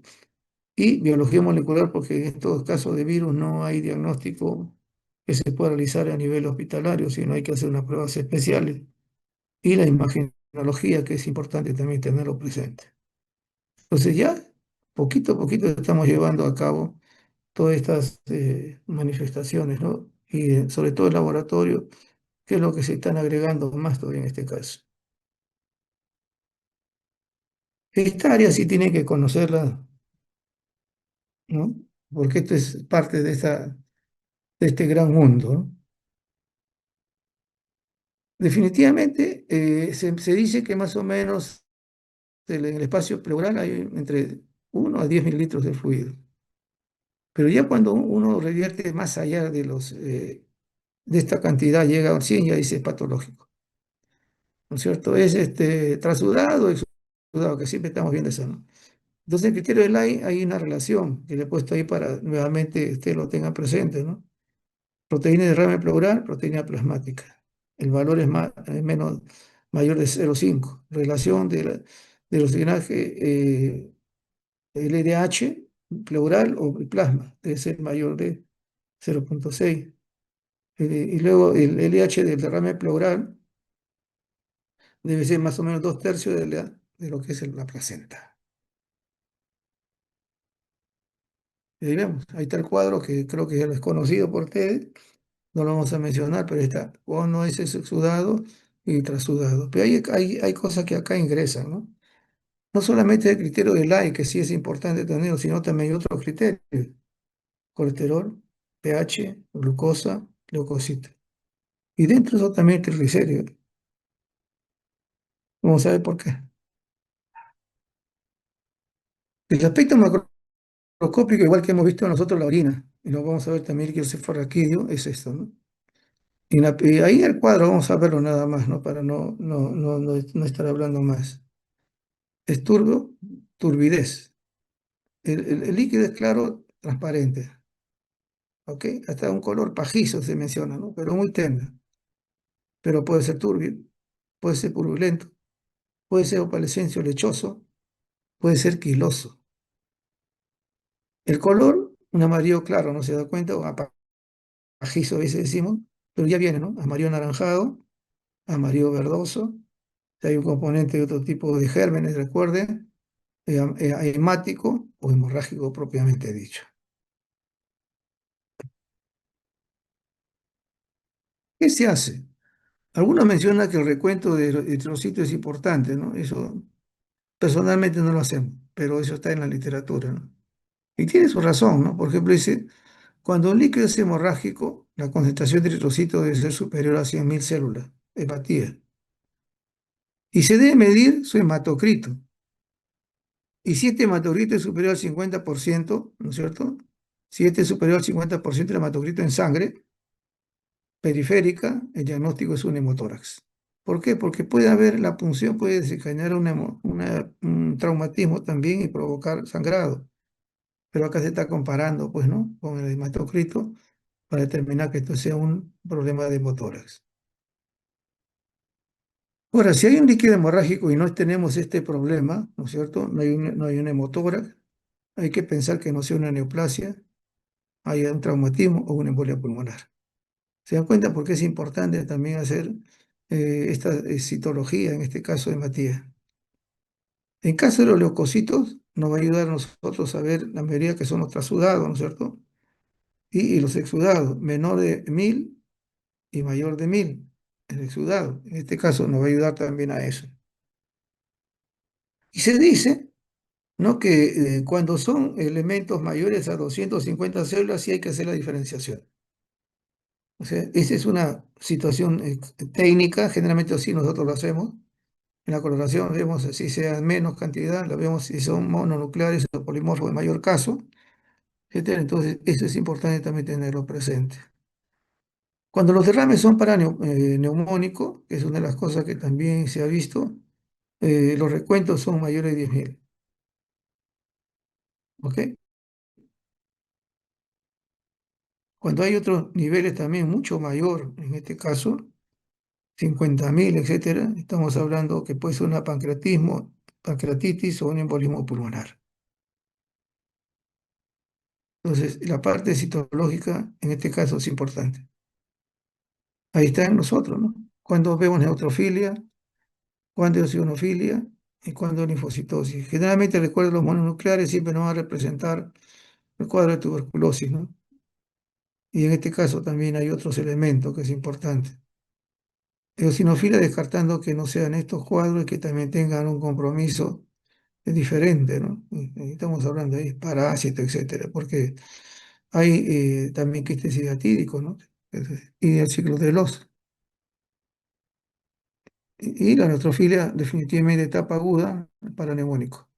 y biología molecular, porque en estos casos de virus no hay diagnóstico que se pueda realizar a nivel hospitalario, sino hay que hacer unas pruebas especiales, y la imagenología, que es importante también tenerlo presente. Entonces ya, poquito a poquito estamos llevando a cabo todas estas manifestaciones, ¿no? Y sobre todo el laboratorio, que es lo que se están agregando más todavía en este caso. Esta área sí tiene que conocerla, ¿no? Porque esto es parte de este gran mundo, ¿no? Definitivamente, se dice que más o menos en el espacio pleural hay entre 1 a 10 mililitros de fluido. Pero ya cuando uno revierte más allá de esta cantidad, llega a 100, ya dice patológico, ¿no es cierto? Es trasudado, exudado, que siempre estamos viendo eso, ¿no? Entonces, el criterio de Lai, hay una relación que le he puesto ahí para nuevamente usted lo tenga presente, ¿no? Proteína de derrame pleural, proteína plasmática. El valor es mayor de 0,5. Relación del oxigenaje, el LDH pleural o el plasma debe ser mayor de 0,6. Y luego el LH del derrame pleural debe ser más o menos 2/3 de lo que es la placenta. Y ahí vemos, ahí está el cuadro que creo que ya lo es conocido por ustedes, no lo vamos a mencionar, pero está, o no es exudado y trasudado. Pero hay cosas que acá ingresan, ¿no? No solamente el criterio de Lye, que sí es importante tenerlo, sino también hay otros criterios: colesterol, pH, glucosa, leucocitos. Y dentro de eso también triglicéridos. Vamos a ver por qué. El aspecto macroscópico, igual que hemos visto nosotros la orina, y lo vamos a ver también que el cefalorraquídeo, es esto, ¿no? Y ahí el cuadro vamos a verlo nada más, ¿no? Para no estar hablando más. Es turbidez. El líquido es claro, transparente, ¿ok? Hasta un color pajizo se menciona, ¿no? Pero muy tenue. Pero puede ser turbio, puede ser purulento, puede ser opalescencia o lechoso, puede ser quiloso. El color, un amarillo claro, no se da cuenta, o pajizo a veces decimos, pero ya viene, ¿no? Amarillo anaranjado, amarillo verdoso. Si hay un componente de otro tipo de gérmenes, recuerden, hemático o hemorrágico propiamente dicho. ¿Qué se hace? Algunos mencionan que el recuento de eritrocitos es importante, ¿no? Eso personalmente no lo hacemos, pero eso está en la literatura, ¿no? Y tiene su razón, ¿no? Por ejemplo, dice, cuando un líquido es hemorrágico, la concentración de eritrocitos debe ser superior a 100.000 células, hepatía. Y se debe medir su hematocrito. Y si este hematocrito es superior al 50%, ¿no es cierto? Si este es superior al 50% del hematocrito en sangre periférica, el diagnóstico es un hemotórax. ¿Por qué? Porque puede haber, la punción puede desencadenar un traumatismo también y provocar sangrado. Pero acá se está comparando, pues, ¿no? Con el hematocrito para determinar que esto sea un problema de hemotórax. Ahora, si hay un líquido hemorrágico y no tenemos este problema, ¿no es cierto? No hay un hemotórax, hay que pensar que no sea una neoplasia, haya un traumatismo o una embolia pulmonar. ¿Se dan cuenta por qué es importante también hacer esta citología, en este caso de Matías? En caso de los leucocitos, nos va a ayudar a nosotros a ver la mayoría que son los trasudados, ¿no es cierto? Y los exudados, menor de 1.000 y mayor de 1.000, el exudado. En este caso nos va a ayudar también a eso. Y se dice, ¿no?, que cuando son elementos mayores a 250 células, sí hay que hacer la diferenciación. O sea, esa es una situación técnica, generalmente así nosotros lo hacemos. En la coloración vemos si sea menos cantidad, la vemos si son mononucleares o polimorfos en mayor caso, etcétera. Entonces, eso es importante también tenerlo presente. Cuando los derrames son neumónicos, que es una de las cosas que también se ha visto, los recuentos son mayores de 10.000. ¿Ok? Cuando hay otros niveles también mucho mayor, en este caso, 50.000, etcétera, estamos hablando que puede ser una pancreatitis o un embolismo pulmonar. Entonces, la parte citológica en este caso es importante. Ahí está en nosotros, ¿no? Cuando vemos neutrofilia, cuando eosinofilia y cuando linfocitosis. Generalmente, recuerdo, los mononucleares siempre nos van a representar el cuadro de tuberculosis, ¿no? Y en este caso también hay otros elementos que es importante. Eosinofilia descartando que no sean estos cuadros y que también tengan un compromiso diferente, ¿no? Estamos hablando ahí parásito, etcétera, porque hay también quistes hidatídicos, ¿no? Y el ciclo de los. Y la neutrofilia definitivamente etapa aguda, paraneumónico,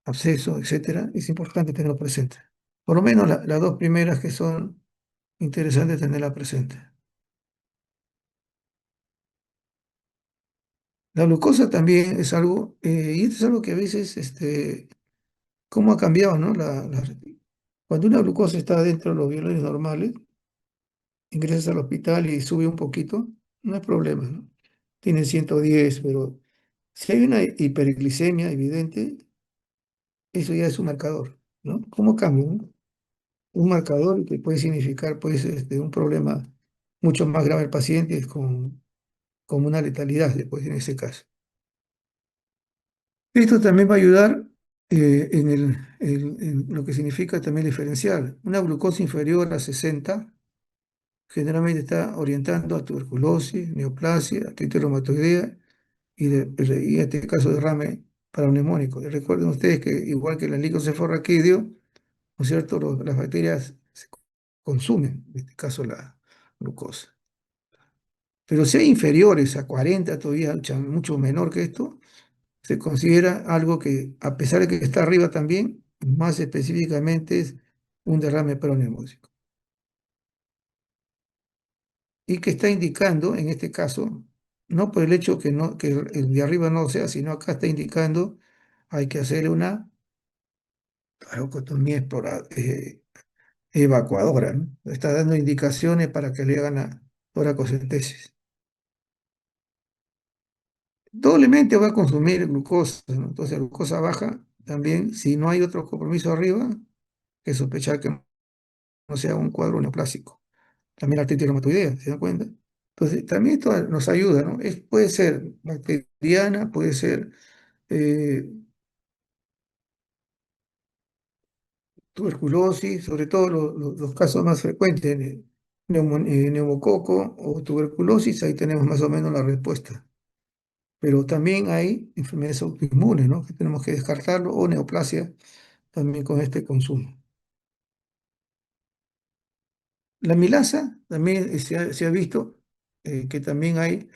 absceso, etcétera, es importante tenerlo presente. Por lo menos las dos primeras que son interesantes tenerla presente. La glucosa también es algo, y esto es algo que a veces, cómo ha cambiado, ¿no? Cuando una glucosa está dentro de los valores normales, ingresas al hospital y sube un poquito, no hay problema, ¿no? Tiene 110, pero si hay una hiperglicemia evidente, eso ya es un marcador, ¿no? ¿Cómo cambia, no? Un marcador que puede significar, pues, un problema mucho más grave al paciente con una letalidad, después, en ese caso. Esto también va a ayudar en lo que significa también diferencial. Una glucosa inferior a 60 generalmente está orientando a tuberculosis, neoplasia, artritis reumatoidea y en este caso derrame paraneumónico. Y recuerden ustedes que igual que el helicocefalorraquídeo, ¿no es cierto? Las bacterias se consumen, en este caso la glucosa. Pero si hay inferiores a 40, todavía mucho menor que esto, se considera algo que, a pesar de que está arriba también, más específicamente es un derrame paraneumónico. Y que está indicando, en este caso, no por el hecho que, no, que el de arriba no sea, sino acá está indicando, hay que hacerle una trabecotomía evacuadora, ¿no? Está dando indicaciones para que le hagan la toracocentesis. Doblemente va a consumir glucosa, ¿no? Entonces, la glucosa baja también, si no hay otro compromiso arriba, que sospechar que no sea un cuadro neoplásico. También la artritis reumatoidea, ¿se dan cuenta? Entonces, también esto nos ayuda, ¿no? Puede ser bacteriana, puede ser eh, tuberculosis, sobre todo los casos más frecuentes, neumococo o tuberculosis, ahí tenemos más o menos la respuesta. Pero también hay enfermedades autoinmunes, ¿no? Que tenemos que descartarlo, o neoplasia también con este consumo. La milasa también se ha visto que también hay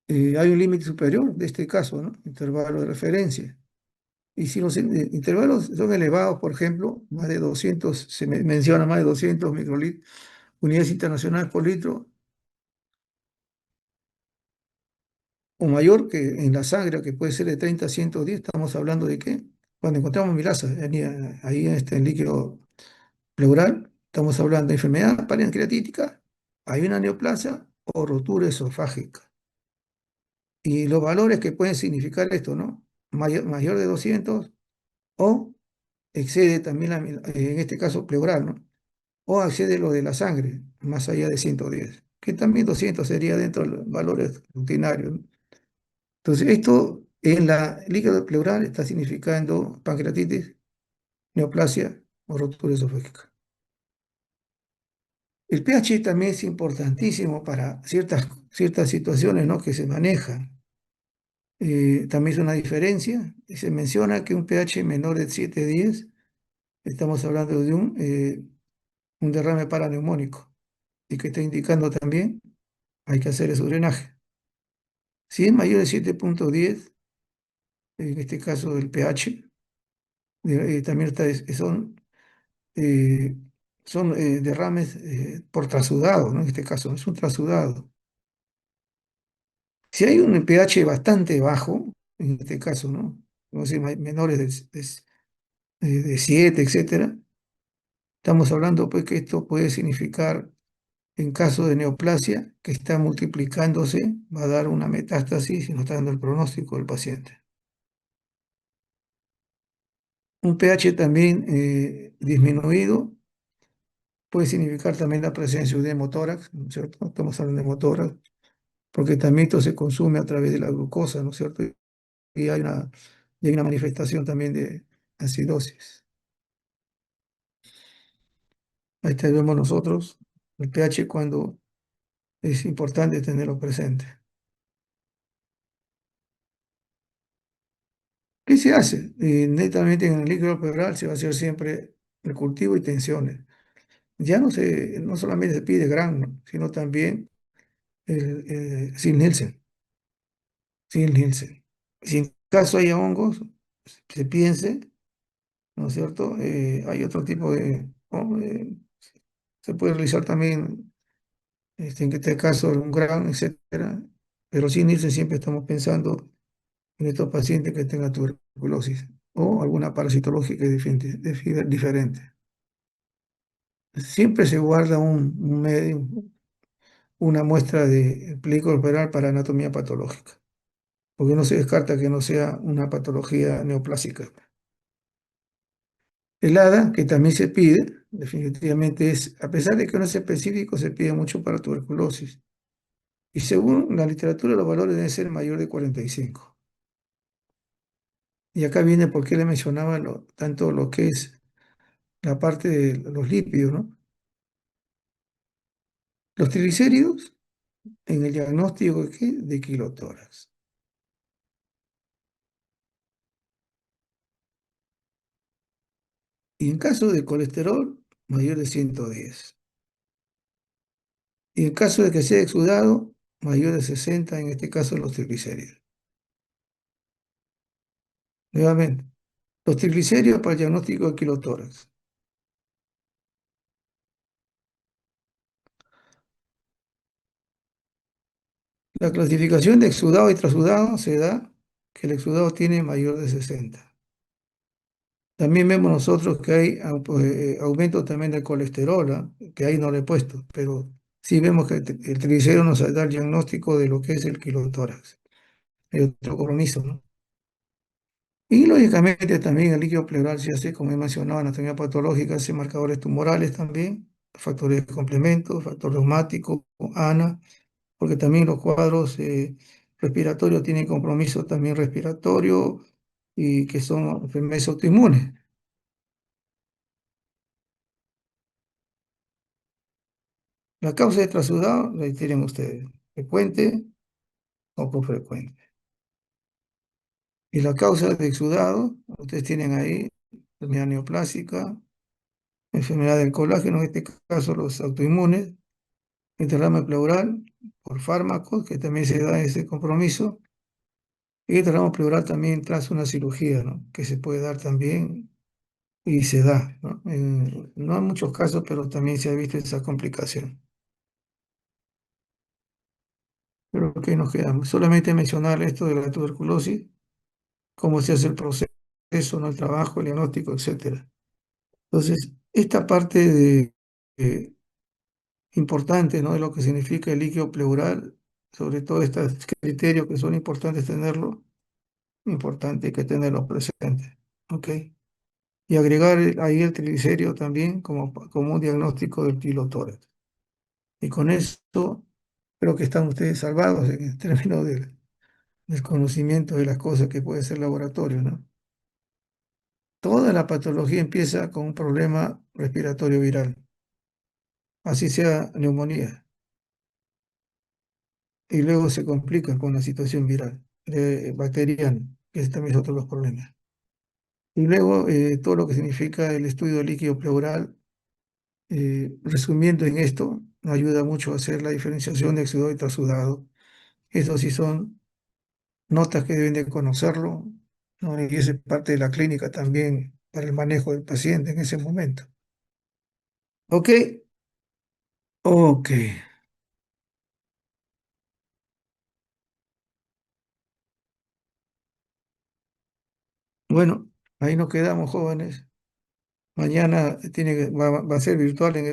un límite superior de este caso, ¿no? Intervalo de referencia. Y si los intervalos son elevados, por ejemplo, más de 200, se menciona más de 200 microlitros, unidades internacionales por litro, o mayor que en la sangre, que puede ser de 30 a 110, estamos hablando de que cuando encontramos milasa ahí en líquido pleural, estamos hablando de enfermedad pancreatítica, hay una neoplasia o rotura esofágica. Y los valores que pueden significar esto, ¿no? Mayor de 200 o excede también, en este caso pleural, ¿no? O excede lo de la sangre, más allá de 110, que también 200 sería dentro de los valores rutinarios, ¿no? Entonces, esto en la líquido pleural está significando pancreatitis, neoplasia o rotura esofágica. El pH también es importantísimo para ciertas situaciones, ¿no? Que se manejan. También es una diferencia. Se menciona que un pH menor de 7,10, estamos hablando de un derrame paraneumónico y que está indicando también hay que hacer su drenaje. Si es mayor de 7,10, en este caso el pH, también eh, son derrames por trasudado, ¿no? En este caso es un trasudado. Si hay un pH bastante bajo, en este caso, ¿no? Vamos a decir, menores de 7, etcétera, estamos hablando pues que esto puede significar, en caso de neoplasia, que está multiplicándose, va a dar una metástasis y nos está dando el pronóstico del paciente. Un pH también disminuido puede significar también la presencia de hemotórax, ¿no es cierto? Estamos hablando de hemotórax, porque también esto se consume a través de la glucosa, ¿no es cierto? Y hay una manifestación también de acidosis. Ahí tenemos nosotros el pH cuando es importante tenerlo presente. ¿Qué se hace? Netamente en el líquido pleural se va a hacer siempre el cultivo y tensiones. Ya no solamente se pide Gram, ¿no? Sino también Sil Nielsen. Sil Nielsen. Si en caso haya hongos, se piense, ¿no es cierto? Hay otro tipo de... se puede realizar también, en este caso, un Gram, etcétera. Pero Sil Nielsen siempre estamos pensando en estos pacientes que tengan tuberculosis o alguna parasitológica diferente. Siempre se guarda un medio, una muestra de plico corporal para anatomía patológica, porque no se descarta que no sea una patología neoplásica. El ADA, que también se pide, definitivamente es, a pesar de que no es específico, se pide mucho para tuberculosis. Y según la literatura, los valores deben ser mayor de 45. Y acá viene por qué le mencionaba tanto lo que es la parte de los lípidos, ¿no? Los triglicéridos en el diagnóstico de, ¿qué? De kilotórax. Y en caso de colesterol, mayor de 110. Y en caso de que sea exudado, mayor de 60, en este caso los triglicéridos. Nuevamente, los triglicéridos para el diagnóstico de kilotórax. La clasificación de exudado y trasudado se da que el exudado tiene mayor de 60. También vemos nosotros que hay aumento también del colesterol, ¿ah? Que ahí no lo he puesto, pero sí vemos que el triglicérido nos da el diagnóstico de lo que es el kilotórax. Hay otro compromiso, ¿no? Y lógicamente también el líquido pleural se hace, como he mencionado, anatomía patológica, hace marcadores tumorales también, factores de complemento, factor reumático, ANA, porque también los cuadros respiratorios tienen compromiso también respiratorio y que son enfermedades autoinmunes. La causa de trasudado, la tienen ustedes, frecuente o poco frecuente. Y la causa de exudado, ustedes tienen ahí enfermedad neoplásica, enfermedad del colágeno, en este caso los autoinmunes, el derrame pleural por fármacos, que también se da ese compromiso, y el derrame pleural también tras una cirugía, ¿no? Que se puede dar también y se da, ¿no? No en muchos casos, pero también se ha visto esa complicación. Pero ¿qué nos queda? Solamente mencionar esto de la tuberculosis, cómo se hace el proceso, ¿no? El trabajo, el diagnóstico, etcétera. Entonces, esta parte importante, ¿no? De lo que significa el líquido pleural, sobre todo estos criterios que son importantes tenerlo, importante que tenerlos presentes, ¿ok? Y agregar ahí el triglicérido también como un diagnóstico del kilotórax. Y con esto creo que están ustedes salvados en términos del conocimiento de las cosas que puede ser laboratorio, ¿no? Toda la patología empieza con un problema respiratorio viral, así sea neumonía, y luego se complica con la situación viral, bacteriana, que ese también es otro de los problemas. Y luego todo lo que significa el estudio del líquido pleural, resumiendo en esto, nos ayuda mucho a hacer la diferenciación de exudado y trasudado. Estos sí son notas que deben de conocerlo, ¿no? Y es parte de la clínica también para el manejo del paciente en ese momento. ¿Ok? Ok. Bueno, ahí nos quedamos, jóvenes. Mañana va a ser virtual en